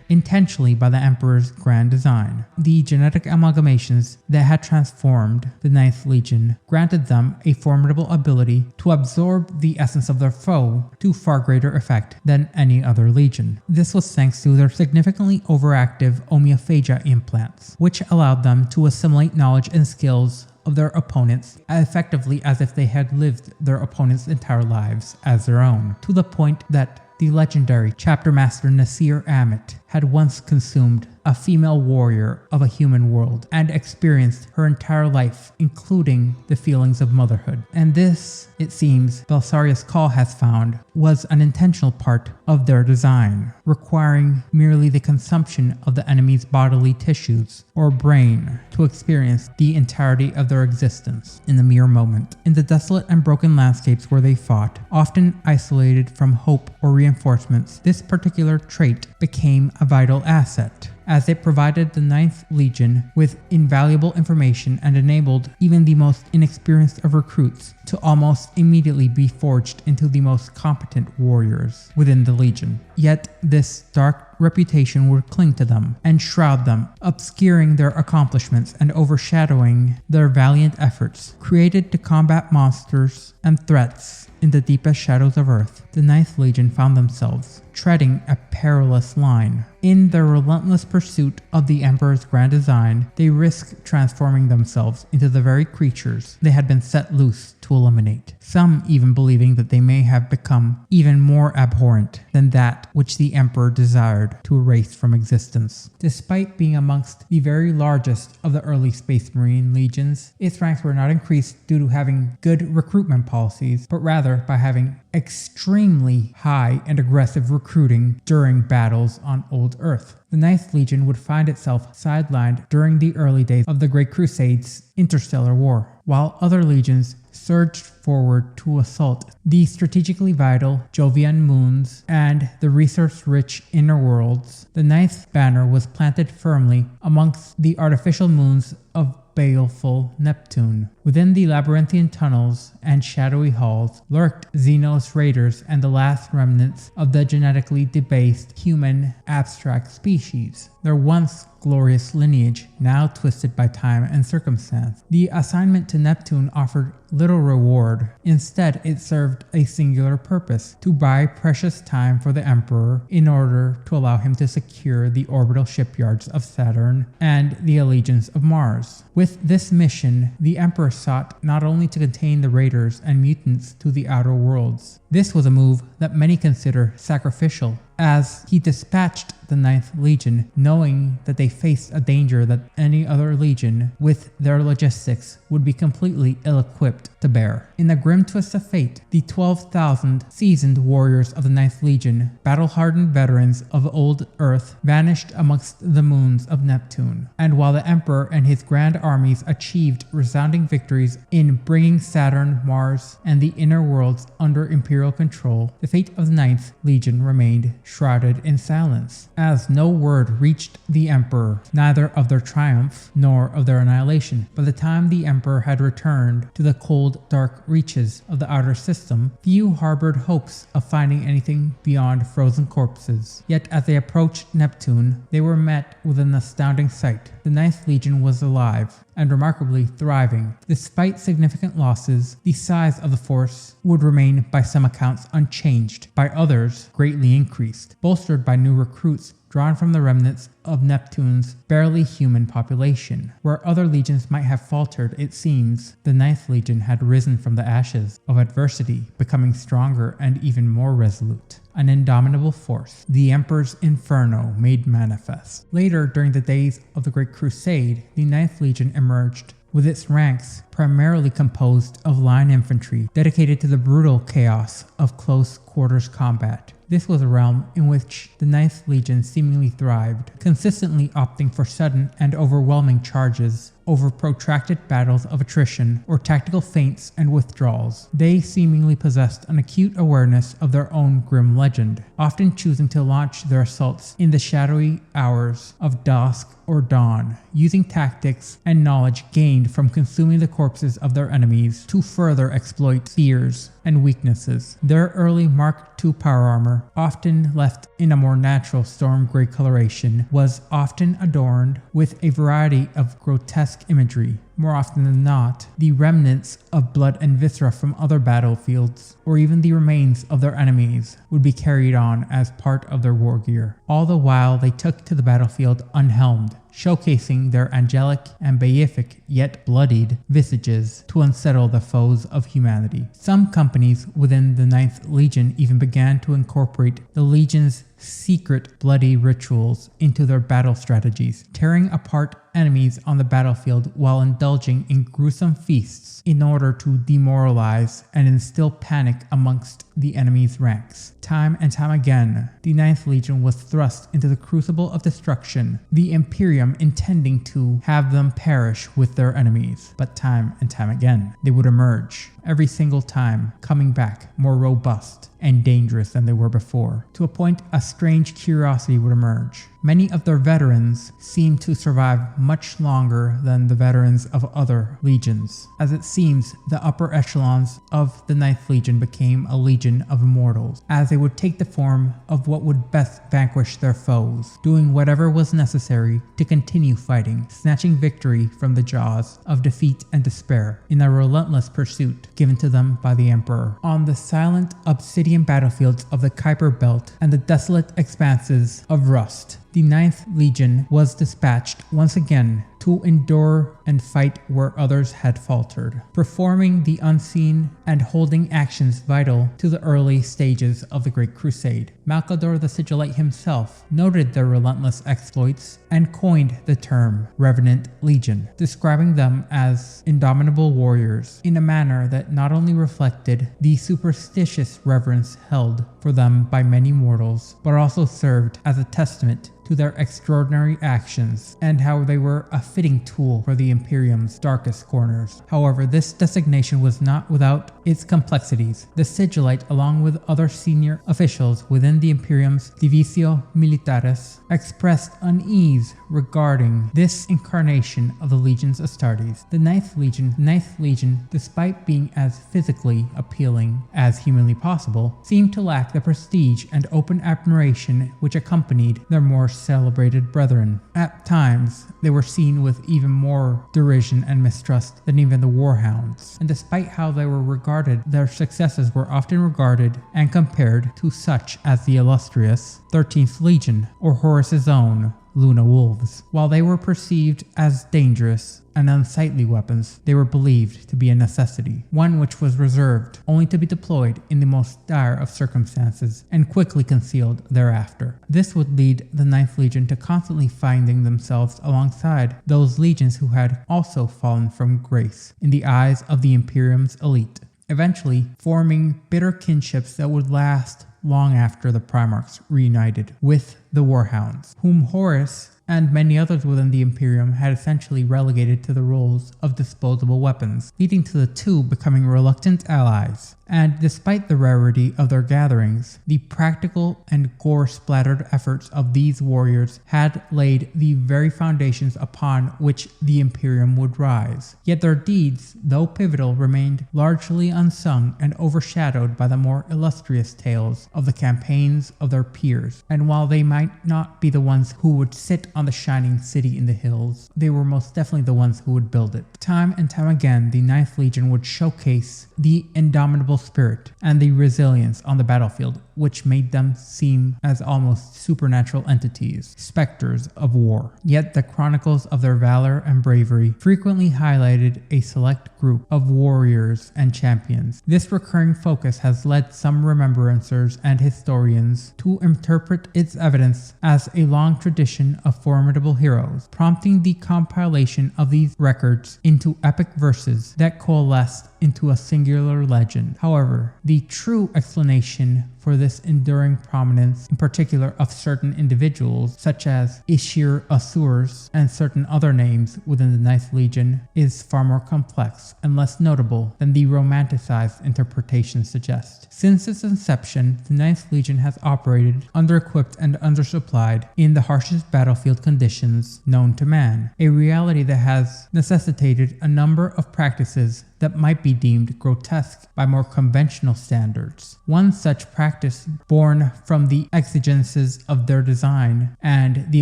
intentionally by the Emperor's grand design. The genetic amalgamations that had transformed the Ninth Legion granted them a formidable ability to absorb the essence of their foe to far greater effect than any other legion. This was thanks to their significantly overactive homeophagia implants, which allowed them to assimilate knowledge and skills of their opponents as effectively as if they had lived their opponents' entire lives as their own, to the point that the legendary chapter master Nasir Amit had once consumed a female warrior of a human world and experienced her entire life, including the feelings of motherhood. And this, it seems, Belsarius Call has found, was an intentional part of their design, requiring merely the consumption of the enemy's bodily tissues or brain to experience the entirety of their existence in the mere moment. In the desolate and broken landscapes where they fought, often isolated from hope or reinforcements, this particular trait became a vital asset, as it provided the Ninth Legion with invaluable information and enabled even the most inexperienced of recruits to almost immediately be forged into the most competent warriors within the Legion. Yet this dark reputation would cling to them and shroud them, obscuring their accomplishments and overshadowing their valiant efforts. Created to combat monsters and threats in the deepest shadows of Earth, the Ninth Legion found themselves treading a perilous line. In their relentless pursuit of the Emperor's grand design, they risked transforming themselves into the very creatures they had been set loose to eliminate, some even believing that they may have become even more abhorrent than that which the Emperor desired to erase from existence. Despite being amongst the very largest of the early Space Marine legions, its ranks were not increased due to having good recruitment policies, but rather by having extremely high and aggressive recruiting during battles on Old Earth. The Ninth Legion would find itself sidelined during the early days of the Great Crusade's interstellar war, while other legions surged forward to assault the strategically vital Jovian moons and the resource-rich inner worlds. The Ninth Banner was planted firmly amongst the artificial moons of baleful Neptune. Within the labyrinthine tunnels and shadowy halls lurked Xenos raiders and the last remnants of the genetically debased human abstract species, their once glorious lineage now twisted by time and circumstance. The assignment to Neptune offered little reward. Instead, it served a singular purpose: to buy precious time for the Emperor in order to allow him to secure the orbital shipyards of Saturn and the allegiance of Mars. With this mission, the Emperor sought not only to contain the raiders and mutants to the outer worlds. This was a move that many consider sacrificial, as he dispatched the 9th Legion, knowing that they faced a danger that any other legion with their logistics would be completely ill-equipped to bear. In a grim twist of fate, the 12,000 seasoned warriors of the 9th Legion, battle-hardened veterans of old Earth, vanished amongst the moons of Neptune. And while the Emperor and his grand armies achieved resounding victories in bringing Saturn, Mars, and the inner worlds under imperial control, the fate of the 9th Legion remained shrouded in silence, as no word reached the Emperor, neither of their triumph nor of their annihilation. By the time the Emperor had returned to the cold, dark reaches of the outer system, few harbored hopes of finding anything beyond frozen corpses. Yet as they approached Neptune, they were met with an astounding sight. The 9th Legion was alive, and remarkably thriving. Despite significant losses, the size of the force would remain by some accounts unchanged, by others greatly increased, bolstered by new recruits drawn from the remnants of Neptune's barely human population. Where other legions might have faltered, it seems the 9th Legion had risen from the ashes of adversity, becoming stronger and even more resolute. An indomitable force, the Emperor's inferno made manifest. Later, during the days of the Great Crusade, the 9th Legion emerged with its ranks primarily composed of line infantry dedicated to the brutal chaos of close quarters combat. This was a realm in which the 9th Legion seemingly thrived, consistently opting for sudden and overwhelming charges over protracted battles of attrition or tactical feints and withdrawals. They seemingly possessed an acute awareness of their own grim legend, often choosing to launch their assaults in the shadowy hours of dusk or dawn, using tactics and knowledge gained from consuming the corpses of their enemies to further exploit fears and weaknesses. Their early Mark II power armor, often left in a more natural storm gray coloration, was often adorned with a variety of grotesque imagery. More often than not, the remnants of blood and viscera from other battlefields, or even the remains of their enemies, would be carried on as part of their war gear. All the while they took to the battlefield unhelmed, showcasing their angelic and beatific yet bloodied visages to unsettle the foes of humanity. Some companies within the 9th Legion even began to incorporate the Legion's secret bloody rituals into their battle strategies, tearing apart enemies on the battlefield while indulging in gruesome feasts in order to demoralize and instill panic amongst the enemy's ranks. Time and time again, the 9th Legion was thrust into the crucible of destruction, the Imperium intending to have them perish with their enemies. But time and time again, they would emerge, every single time coming back more robust and dangerous than they were before. To a point, a strange curiosity would emerge. Many of their veterans seemed to survive much longer than the veterans of other legions. As it seems, the upper echelons of the 9th Legion became a legion of immortals, as they would take the form of what would best vanquish their foes, doing whatever was necessary to continue fighting, snatching victory from the jaws of defeat and despair in a relentless pursuit given to them by the Emperor. On the silent obsidian battlefields of the Kuiper Belt and the desolate expanses of rust, the 9th Legion was dispatched once again to endure and fight where others had faltered, performing the unseen and holding actions vital to the early stages of the Great Crusade. Malcador the Sigillite himself noted their relentless exploits and coined the term Revenant Legion, describing them as indomitable warriors in a manner that not only reflected the superstitious reverence held for them by many mortals, but also served as a testament to their extraordinary actions and how they were a fitting tool for the Imperium's darkest corners. However, this designation was not without its complexities. The Sigillite, along with other senior officials within the Imperium's Divisio Militaris, expressed unease regarding this incarnation of the Legion's astartes. The 9th Legion, despite being as physically appealing as humanly possible, seemed to lack the prestige and open admiration which accompanied their more celebrated brethren. At times, they were seen with even more derision and mistrust than even the Warhounds, and despite how they were regarded, their successes were often regarded and compared to such as the illustrious 13th Legion or Horus's own Luna wolves. While they were perceived as dangerous and unsightly weapons, they were believed to be a necessity, one which was reserved only to be deployed in the most dire of circumstances and quickly concealed thereafter. This would lead the Ninth Legion to constantly finding themselves alongside those legions who had also fallen from grace in the eyes of the Imperium's elite, eventually forming bitter kinships that would last long after the Primarchs reunited with the Warhounds, whom Horus and many others within the Imperium had essentially relegated to the roles of disposable weapons, leading to the two becoming reluctant allies. And despite the rarity of their gatherings, the practical and gore-splattered efforts of these warriors had laid the very foundations upon which the Imperium would rise. Yet their deeds, though pivotal, remained largely unsung and overshadowed by the more illustrious tales of the campaigns of their peers. And while they might not be the ones who would sit on the shining city in the hills, they were most definitely the ones who would build it. Time and time again, the Ninth Legion would showcase the indomitable spirit and the resilience on the battlefield, which made them seem as almost supernatural entities, specters of war. Yet the chronicles of their valor and bravery frequently highlighted a select group of warriors and champions. This recurring focus has led some remembrancers and historians to interpret its evidence as a long tradition of formidable heroes, prompting the compilation of these records into epic verses that coalesced into a singular legend. However, the true explanation for this enduring prominence, in particular of certain individuals such as Ishir Asurs and certain other names within the Ninth Legion, is far more complex and less notable than the romanticized interpretation suggests. Since its inception, the Ninth Legion has operated under-equipped and undersupplied in the harshest battlefield conditions known to man, a reality that has necessitated a number of practices that might be deemed grotesque by more conventional standards. One such practice, born from the exigencies of their design and the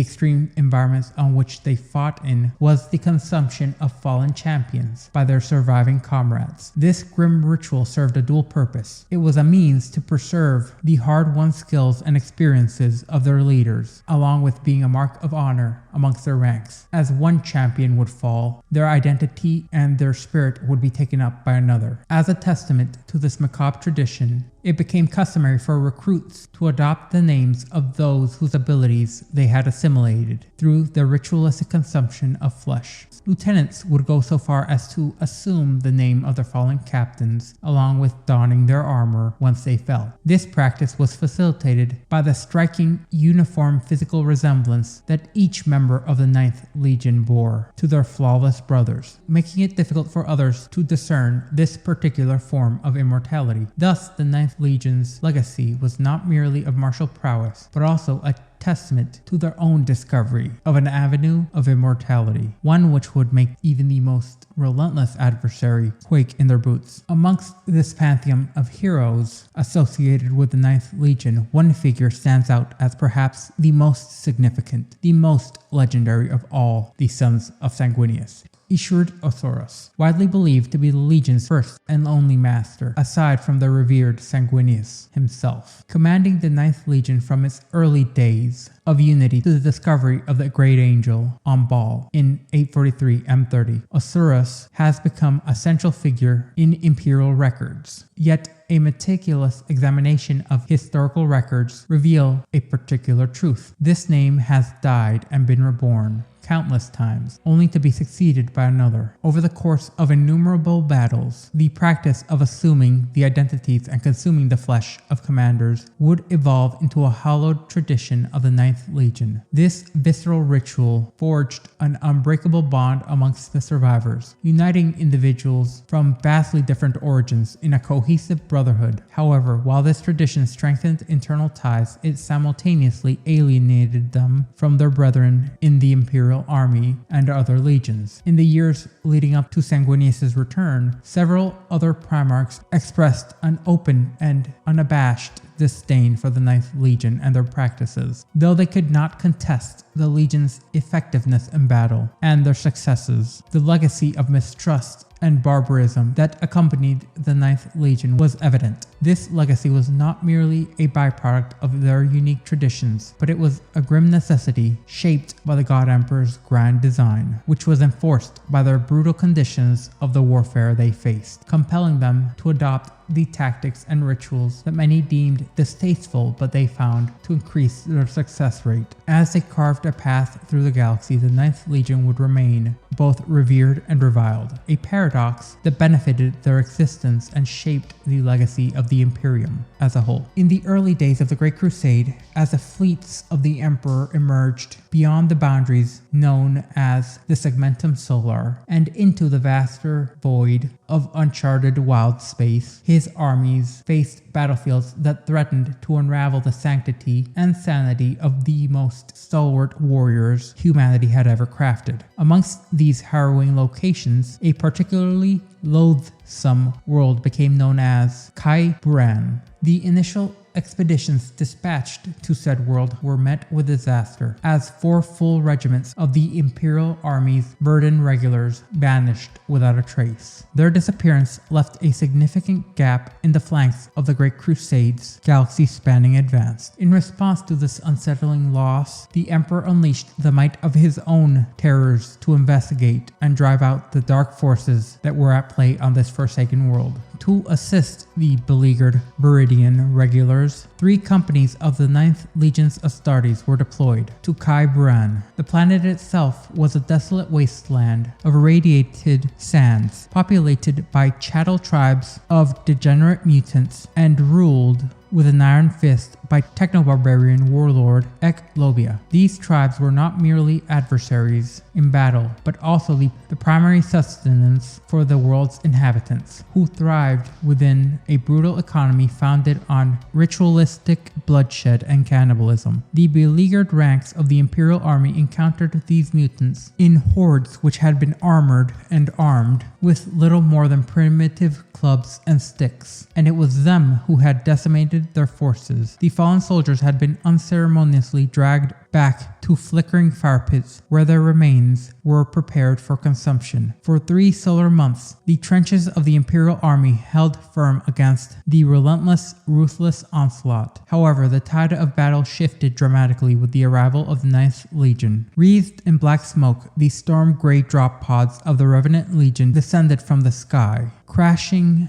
extreme environments on which they fought in, was the consumption of fallen champions by their surviving comrades. This grim ritual served a dual purpose. It was a means to preserve the hard-won skills and experiences of their leaders, along with being a mark of honor amongst their ranks. As one champion would fall, their identity and their spirit would be taken up by another. As a testament to this macabre tradition, it became customary for recruits to adopt the names of those whose abilities they had assimilated through the ritualistic consumption of flesh. Lieutenants would go so far as to assume the name of their fallen captains, along with donning their armor once they fell. This practice was facilitated by the striking uniform physical resemblance that each member of the Ninth Legion bore to their flawless brothers, making it difficult for others to discern this particular form of immortality. Thus, the Ninth Legion's legacy was not merely of martial prowess, but also a testament to their own discovery of an avenue of immortality, one which would make even the most relentless adversary quake in their boots. Amongst this pantheon of heroes associated with the Ninth Legion, one figure stands out as perhaps the most significant, the most legendary of all the sons of Sanguinius. Ishir Asurs, widely believed to be the Legion's first and only master, aside from the revered Sanguinius himself, commanding the Ninth Legion from its early days of unity to the discovery of the Great Angel on Baal in 843 M30. Asurs has become a central figure in imperial records, yet a meticulous examination of historical records reveal a particular truth. This name has died and been reborn countless times, only to be succeeded by another. Over the course of innumerable battles, the practice of assuming the identities and consuming the flesh of commanders would evolve into a hallowed tradition of the Ninth Legion. This visceral ritual forged an unbreakable bond amongst the survivors, uniting individuals from vastly different origins in a cohesive brotherhood. However, while this tradition strengthened internal ties, it simultaneously alienated them from their brethren in the Imperial Army and other legions. In the years leading up to Sanguinius' return, several other Primarchs expressed an open and unabashed disdain for the Ninth Legion and their practices, though they could not contest the Legion's effectiveness in battle and their successes. The legacy of mistrust and barbarism that accompanied the Ninth Legion was evident. This legacy was not merely a byproduct of their unique traditions, but it was a grim necessity shaped by the God Emperor's grand design, which was enforced by their brutal conditions of the warfare they faced, compelling them to adopt the tactics and rituals that many deemed distasteful, but they found to increase their success rate. As they carved a path through the galaxy, the Ninth Legion would remain both revered and reviled, a paradox that benefited their existence and shaped the legacy of the Imperium as a whole. In the early days of the Great Crusade, as the fleets of the Emperor emerged beyond the boundaries known as the segmentum solar and into the vaster void of uncharted wild space, his armies faced battlefields that threatened to unravel the sanctity and sanity of the most stalwart warriors humanity had ever crafted. Amongst these harrowing locations, a particularly loathsome world became known as Kai Buran. The initial expeditions dispatched to said world were met with disaster, as 4 full regiments of the Imperial Army's burdened regulars vanished without a trace. Their disappearance left a significant gap in the flanks of the Great Crusade's galaxy-spanning advance. In response to this unsettling loss, the Emperor unleashed the might of his own terrors to investigate and drive out the dark forces that were at play on this forsaken world. To assist the beleaguered Viridian regulars, 3 companies of the 9th Legion's astartes were deployed to Kai Buran. The planet itself was a desolate wasteland of irradiated sands, populated by chattel tribes of degenerate mutants and ruled with an iron fist by techno-barbarian warlord Eklobia. These tribes were not merely adversaries in battle, but also the primary sustenance for the world's inhabitants, who thrived within a brutal economy founded on ritualistic bloodshed and cannibalism. The beleaguered ranks of the Imperial Army encountered these mutants in hordes which had been armored and armed with little more than primitive clubs and sticks, and it was them who had decimated their forces. The fallen soldiers had been unceremoniously dragged back to flickering fire pits where their remains were prepared for consumption. For 3 solar months, the trenches of the Imperial Army held firm against the relentless, ruthless onslaught. However, the tide of battle shifted dramatically with the arrival of the 9th Legion. Wreathed in black smoke, the storm-gray drop pods of the Revenant Legion descended from the sky, crashing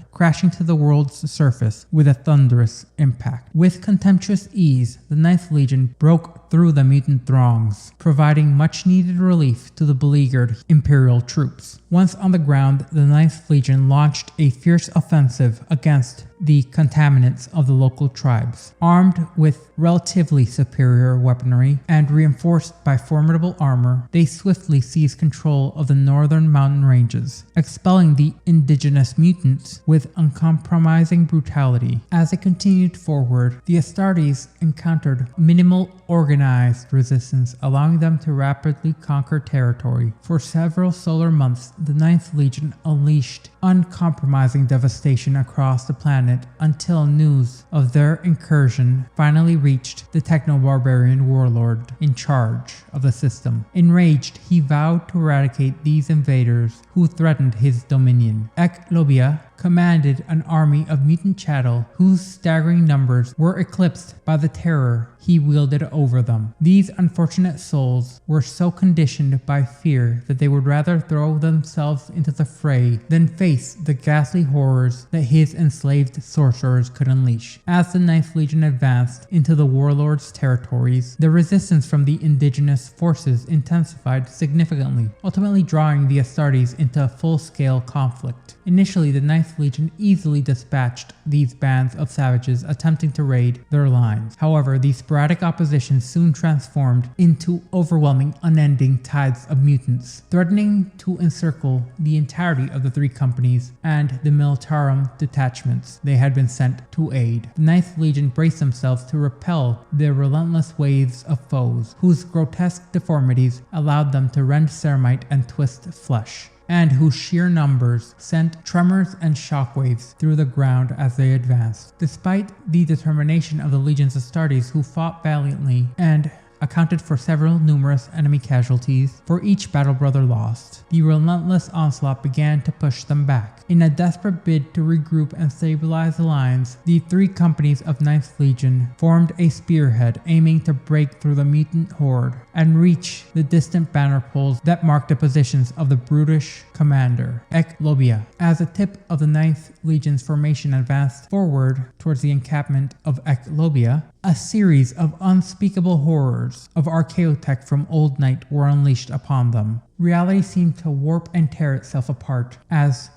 to the world's surface with a thunderous impact. With contemptuous ease, the 9th Legion broke through the mutant throngs, providing much-needed relief to the beleaguered Imperial troops. Once on the ground, the 9th Legion launched a fierce offensive against the contaminants of the local tribes. Armed with relatively superior weaponry and reinforced by formidable armor, they swiftly seized control of the northern mountain ranges, expelling the indigenous mutants with uncompromising brutality. As they continued forward, the astartes encountered minimal organized resistance, allowing them to rapidly conquer territory. For several solar months, the 9th Legion unleashed uncompromising devastation across the planet until news of their incursion finally reached the techno-barbarian warlord in charge of the system. Enraged, he vowed to eradicate these invaders who threatened his dominion. Eklobia commanded an army of mutant chattel whose staggering numbers were eclipsed by the terror he wielded over them. These unfortunate souls were so conditioned by fear that they would rather throw themselves into the fray than face the ghastly horrors that his enslaved sorcerers could unleash. As the 9th Legion advanced into the warlord's territories, the resistance from the indigenous forces intensified significantly, ultimately drawing the astartes into a full-scale conflict. Initially, the 9th Legion easily dispatched these bands of savages attempting to raid their lines. However, the sporadic opposition soon transformed into overwhelming, unending tides of mutants, threatening to encircle the entirety of the 3 companies and the militarum detachments they had been sent to aid. The 9th Legion braced themselves to repel the relentless waves of foes, whose grotesque deformities allowed them to rend ceramite and twist flesh, and whose sheer numbers sent tremors and shockwaves through the ground as they advanced. Despite the determination of the Legion's astartes, who fought valiantly and accounted for several numerous enemy casualties for each battle brother lost. The relentless onslaught began to push them back. In a desperate bid to regroup and stabilize the lines, the 3 companies of 9th Legion formed a spearhead aiming to break through the mutant horde and reach the distant banner poles that marked the positions of the brutish commander, Eclobia. As the tip of the 9th Legion's formation advanced forward towards the encampment of Eclobia, a series of unspeakable horrors of archaeotech from Old Night were unleashed upon them. Reality seemed to warp and tear itself apart as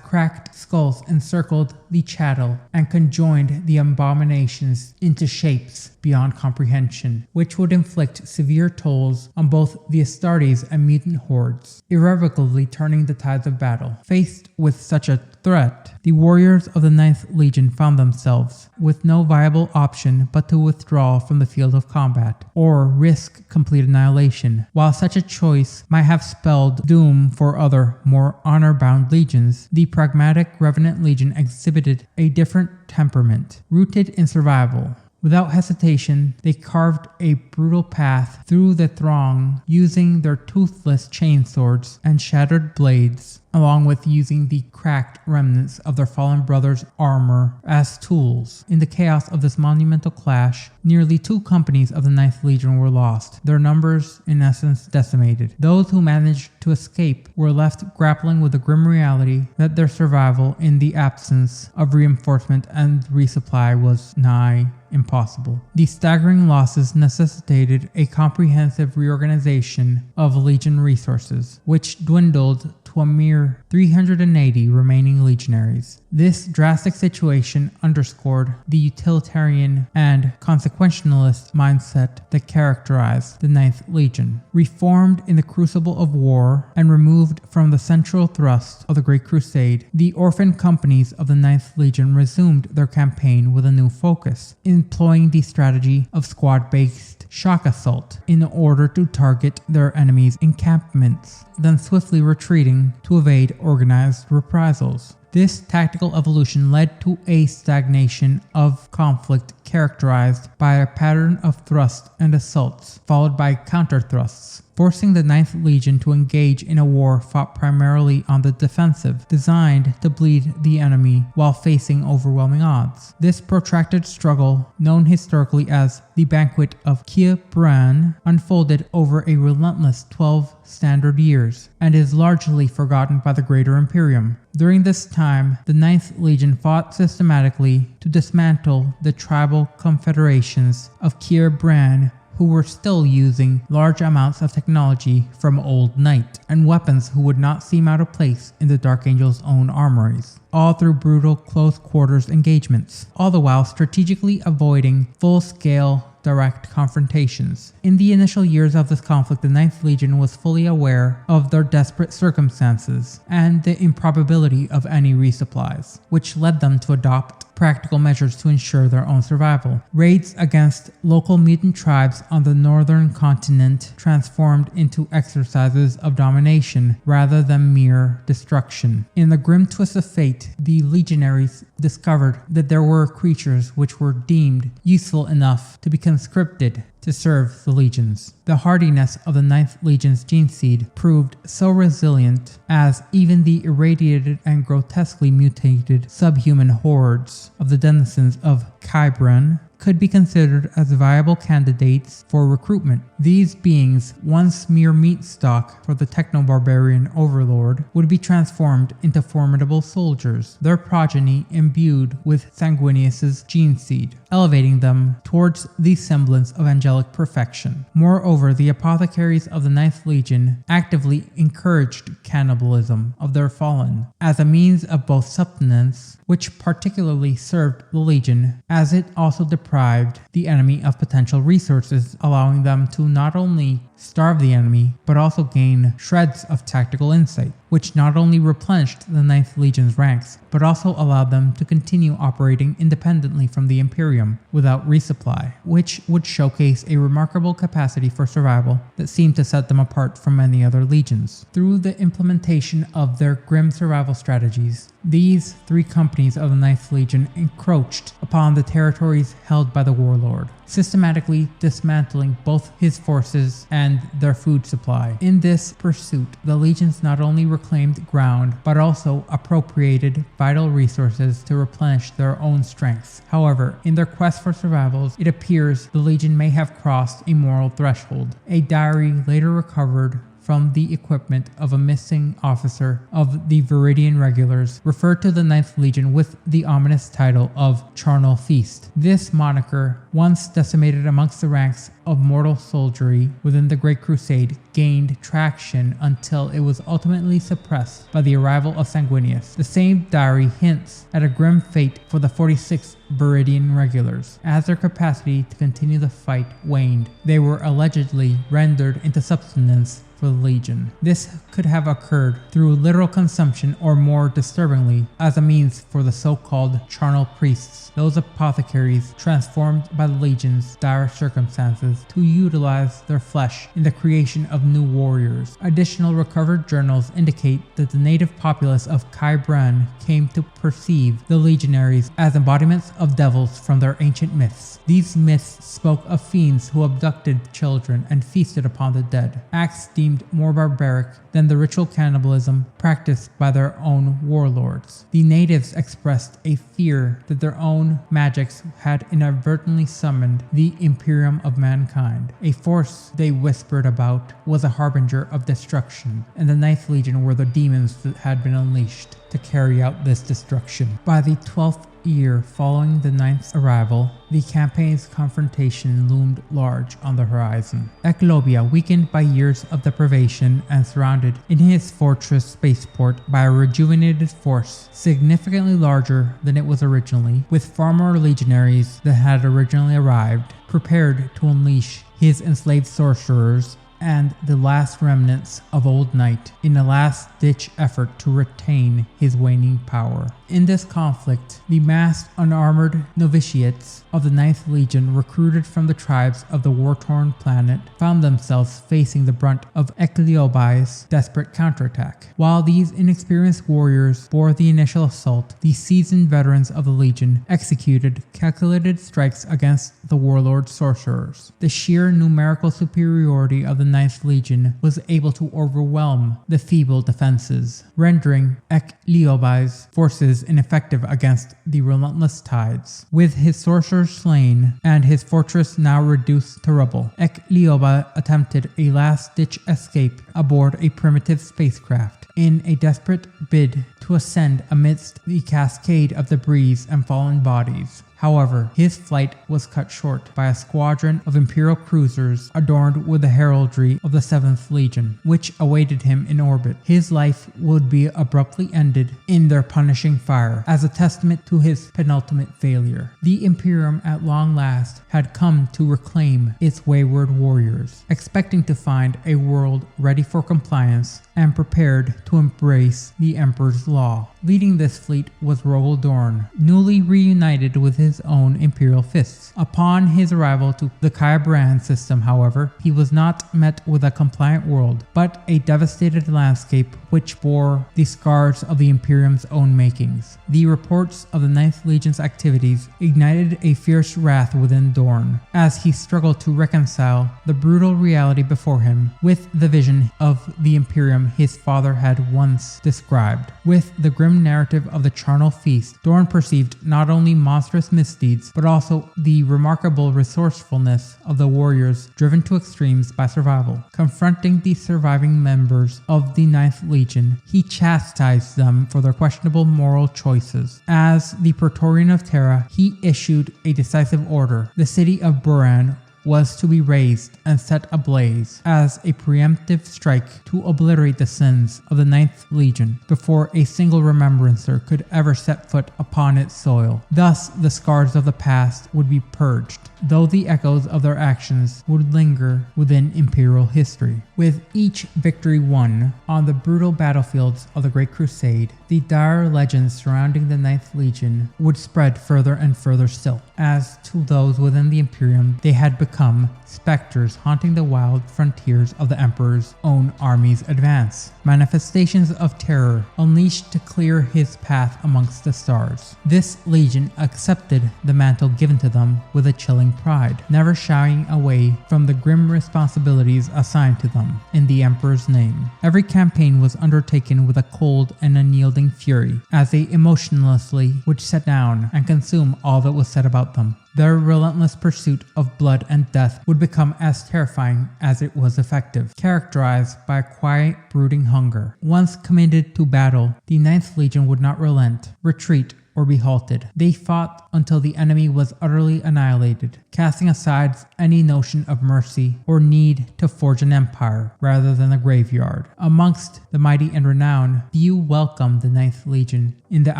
cracked skulls encircled the chattel and conjoined the abominations into shapes beyond comprehension, which would inflict severe tolls on both the astartes and mutant hordes, irrevocably turning the tides of battle. Faced with such a threat, the warriors of the 9th Legion found themselves with no viable option but to withdraw from the field of combat, or risk complete annihilation. While such a choice might have spelled doom for other, more honor-bound legions, the pragmatic Revenant Legion exhibited a different temperament, rooted in survival. Without hesitation, they carved a brutal path through the throng, using their toothless chainswords and shattered blades, along with using the cracked remnants of their fallen brothers' armor as tools. In the chaos of this monumental clash, nearly 2 companies of the 9th Legion were lost, their numbers in essence decimated. Those who managed to escape were left grappling with the grim reality that their survival in the absence of reinforcement and resupply was nigh impossible. These staggering losses necessitated a comprehensive reorganization of Legion resources, which dwindled to a mere 380 remaining legionaries. This drastic situation underscored the utilitarian and consequentialist mindset that characterized the 9th Legion. Reformed in the crucible of war and removed from the central thrust of the Great Crusade, the orphan companies of the 9th Legion resumed their campaign with a new focus, employing the strategy of squad-based shock assault in order to target their enemies' encampments, then swiftly retreating to evade organized reprisals. This tactical evolution led to a stagnation of conflict characterized by a pattern of thrust and assaults, followed by counter-thrusts, forcing the 9th Legion to engage in a war fought primarily on the defensive, designed to bleed the enemy while facing overwhelming odds. This protracted struggle, known historically as the Banquet of Kiebran, unfolded over a relentless 12 standard years, and is largely forgotten by the greater imperium. During this time, the 9th Legion fought systematically to dismantle the tribal confederations of Kiebran, who were still using large amounts of technology from Old Night, and weapons who would not seem out of place in the Dark Angel's own armories, all through brutal close quarters engagements, all the while strategically avoiding full-scale direct confrontations. In the initial years of this conflict, the 9th Legion was fully aware of their desperate circumstances and the improbability of any resupplies, which led them to adopt practical measures to ensure their own survival. Raids against local mutant tribes on the northern continent transformed into exercises of domination rather than mere destruction. In the grim twist of fate, the legionaries discovered that there were creatures which were deemed useful enough to be conscripted to serve the legions. The hardiness of the 9th Legion's gene seed proved so resilient as even the irradiated and grotesquely mutated subhuman hordes of the denizens of Kybran could be considered as viable candidates for recruitment. These beings, once mere meat stock for the techno-barbarian overlord, would be transformed into formidable soldiers, their progeny imbued with Sanguinius' gene seed, elevating them towards the semblance of angelic perfection. Moreover, the apothecaries of the 9th Legion actively encouraged cannibalism of their fallen as a means of both sustenance, which particularly served the Legion, as it also deprived the enemy of potential resources, allowing them to not only starve the enemy, but also gain shreds of tactical insight, which not only replenished the 9th Legion's ranks, but also allowed them to continue operating independently from the Imperium without resupply, which would showcase a remarkable capacity for survival that seemed to set them apart from many other legions. Through the implementation of their grim survival strategies, these 3 companies of the 9th Legion encroached upon the territories held by the warlord, systematically dismantling both his forces and their food supply. In this pursuit, the legions not only reclaimed ground, but also appropriated vital resources to replenish their own strengths. However, in their quest for survival, it appears the legion may have crossed a moral threshold. A diary later recovered from the equipment of a missing officer of the Viridian Regulars referred to the 9th Legion with the ominous title of Charnel Feast. This moniker, once decimated amongst the ranks of mortal soldiery within the Great Crusade, gained traction until it was ultimately suppressed by the arrival of Sanguinius. The same diary hints at a grim fate for the 46th Viridian Regulars. As their capacity to continue the fight waned, they were allegedly rendered into subsistence for the Legion. This could have occurred through literal consumption or, more disturbingly, as a means for the so-called charnel priests, those apothecaries transformed by the Legion's dire circumstances to utilize their flesh in the creation of new warriors. Additional recovered journals indicate that the native populace of Kai-Bran came to perceive the legionaries as embodiments of devils from their ancient myths. These myths spoke of fiends who abducted children and feasted upon the dead, acts deemed more barbaric than the ritual cannibalism practiced by their own warlords. The natives expressed a fear that their own magics had inadvertently summoned the imperium of mankind. A force they whispered about was a harbinger of destruction, and the 9th Legion were the demons that had been unleashed to carry out this destruction. By the 12th year following the 9th's arrival, the campaign's confrontation loomed large on the horizon. Eclobia, weakened by years of deprivation and surrounded in his fortress spaceport by a rejuvenated force significantly larger than it was originally, with far more legionaries than had originally arrived, prepared to unleash his enslaved sorcerers and the last remnants of Old Night in a last-ditch effort to retain his waning power. In this conflict, the massed, unarmored novitiates of the 9th Legion, recruited from the tribes of the war-torn planet, found themselves facing the brunt of Ecliobi's desperate counterattack. While these inexperienced warriors bore the initial assault, the seasoned veterans of the Legion executed calculated strikes against the warlord sorcerers. The sheer numerical superiority of the 9th Legion was able to overwhelm the feeble defenses, rendering Ecliobi's forces ineffective against the relentless tides. With his sorcerers slain and his fortress now reduced to rubble, Ecliobi attempted a last-ditch escape aboard a primitive spacecraft in a desperate bid to ascend amidst the cascade of debris and fallen bodies. However, his flight was cut short by a squadron of Imperial cruisers adorned with the heraldry of the 7th Legion, which awaited him in orbit. His life would be abruptly ended in their punishing fire, as a testament to his penultimate failure. The Imperium at long last had come to reclaim its wayward warriors, expecting to find a world ready for compliance and prepared to embrace the Emperor's law. Leading this fleet was Rogel Dorn, newly reunited with his own Imperial fists. Upon his arrival to the Kai-Bran system, however, he was not met with a compliant world, but a devastated landscape which bore the scars of the Imperium's own makings. The reports of the 9th Legion's activities ignited a fierce wrath within Dorn, as he struggled to reconcile the brutal reality before him with the vision of the Imperium his father had once described. With the grim narrative of the Charnel Feast, Dorn perceived not only monstrous misdeeds, but also the remarkable resourcefulness of the warriors driven to extremes by survival. Confronting the surviving members of the 9th Legion, he chastised them for their questionable moral choices. As the Praetorian of Terra, he issued a decisive order. The city of Buran was to be razed and set ablaze as a preemptive strike to obliterate the sins of the 9th Legion before a single remembrancer could ever set foot upon its soil. Thus, the scars of the past would be purged, though the echoes of their actions would linger within Imperial history. With each victory won on the brutal battlefields of the Great Crusade, the dire legends surrounding the 9th Legion would spread further and further still. As to those within the Imperium, they had become become specters haunting the wild frontiers of the Emperor's own army's advance. Manifestations of terror unleashed to clear his path amongst the stars. This legion accepted the mantle given to them with a chilling pride, never shying away from the grim responsibilities assigned to them in the Emperor's name. Every campaign was undertaken with a cold and unyielding fury, as they emotionlessly would set down and consume all that was said about them. Their relentless pursuit of blood and death would become as terrifying as it was effective, characterized by a quiet, brooding hunger. Once committed to battle, the 9th Legion would not relent, retreat, or be halted. They fought until the enemy was utterly annihilated, casting aside any notion of mercy or need to forge an empire rather than a graveyard. Amongst the mighty and renowned, few welcomed the 9th Legion in the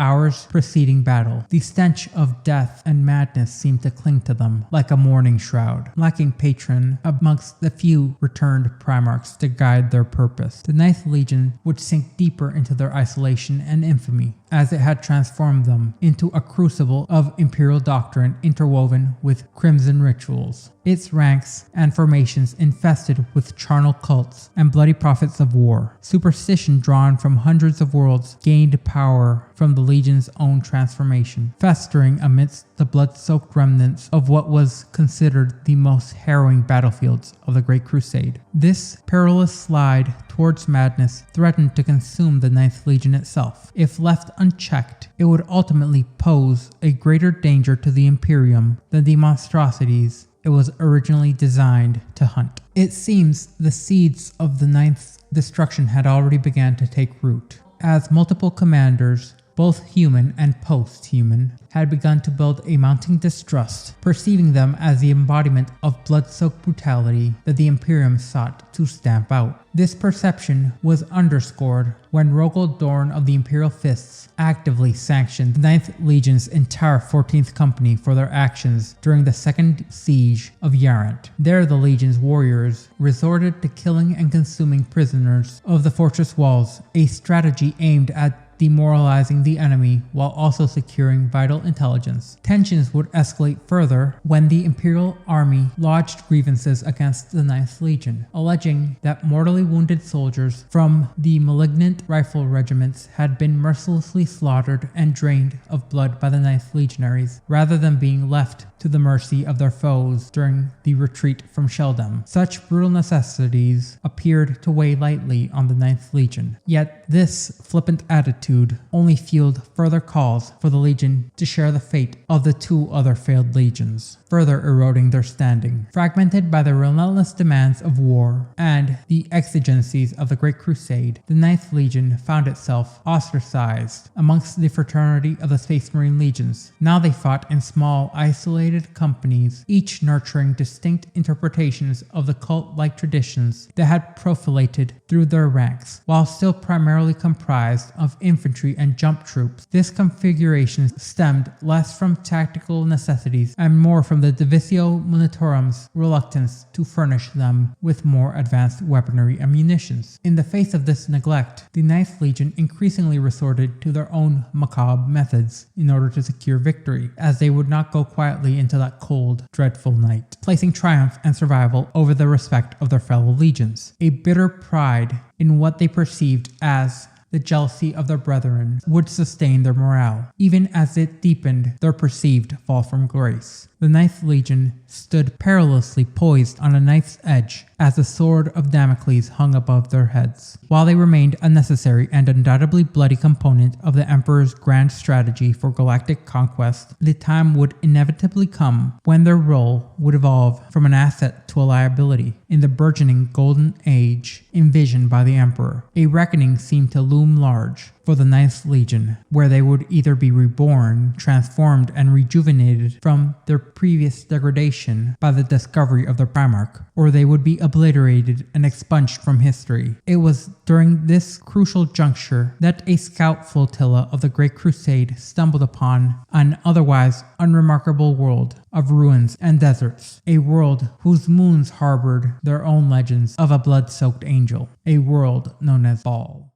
hours preceding battle. The stench of death and madness seemed to cling to them like a mourning shroud, lacking patron amongst the few returned Primarchs to guide their purpose. The 9th Legion would sink deeper into their isolation and infamy, as it had transformed them into a crucible of imperial doctrine interwoven with crimson rituals. Its ranks and formations infested with charnel cults and bloody prophets of war. Superstition drawn from hundreds of worlds gained power from the Legion's own transformation, festering amidst the blood-soaked remnants of what was considered the most harrowing battlefields of the Great Crusade. This perilous slide towards madness threatened to consume the 9th Legion itself. If left unchecked, it would ultimately pose a greater danger to the Imperium than the monstrosities it was originally designed to hunt. It seems the seeds of the 9th's destruction had already begun to take root, as multiple commanders, both human and post-human, had begun to build a mounting distrust, perceiving them as the embodiment of blood-soaked brutality that the Imperium sought to stamp out. This perception was underscored when Rogel Dorn of the Imperial Fists actively sanctioned the 9th Legion's entire 14th Company for their actions during the Second Siege of Yarant. There, the Legion's warriors resorted to killing and consuming prisoners of the fortress walls, a strategy aimed at demoralizing the enemy while also securing vital intelligence. Tensions would escalate further when the Imperial Army lodged grievances against the 9th Legion, alleging that mortally wounded soldiers from the malignant rifle regiments had been mercilessly slaughtered and drained of blood by the 9th Legionaries, rather than being left to the mercy of their foes during the retreat from Sheldam. Such brutal necessities appeared to weigh lightly on the 9th Legion, yet this flippant attitude only fueled further calls for the Legion to share the fate of the two other failed legions, further eroding their standing. Fragmented by the relentless demands of war and the exigencies of the Great Crusade, the 9th Legion found itself ostracized amongst the fraternity of the Space Marine Legions. Now they fought in small, isolated companies, each nurturing distinct interpretations of the cult-like traditions that had proliferated through their ranks. While still primarily comprised of infantry and jump troops, this configuration stemmed less from tactical necessities and more from the Divisio Militarum's reluctance to furnish them with more advanced weaponry and munitions. In the face of this neglect, the 9th Legion increasingly resorted to their own macabre methods in order to secure victory, as they would not go quietly into that cold, dreadful night, placing triumph and survival over the respect of their fellow legions. A bitter pride in what they perceived as the jealousy of their brethren would sustain their morale, even as it deepened their perceived fall from grace. The 9th Legion stood perilously poised on a knife's edge as the sword of Damocles hung above their heads. While they remained a necessary and undoubtedly bloody component of the Emperor's grand strategy for galactic conquest, the time would inevitably come when their role would evolve from an asset to a liability. In the burgeoning Golden Age envisioned by the Emperor, a reckoning seemed to loom large for the 9th Legion, where they would either be reborn, transformed, and rejuvenated from their previous degradation by the discovery of their Primarch, or they would be obliterated and expunged from history. It was during this crucial juncture that a scout flotilla of the Great Crusade stumbled upon an otherwise unremarkable world of ruins and deserts, a world whose moons harbored their own legends of a blood-soaked angel, a world known as Baal.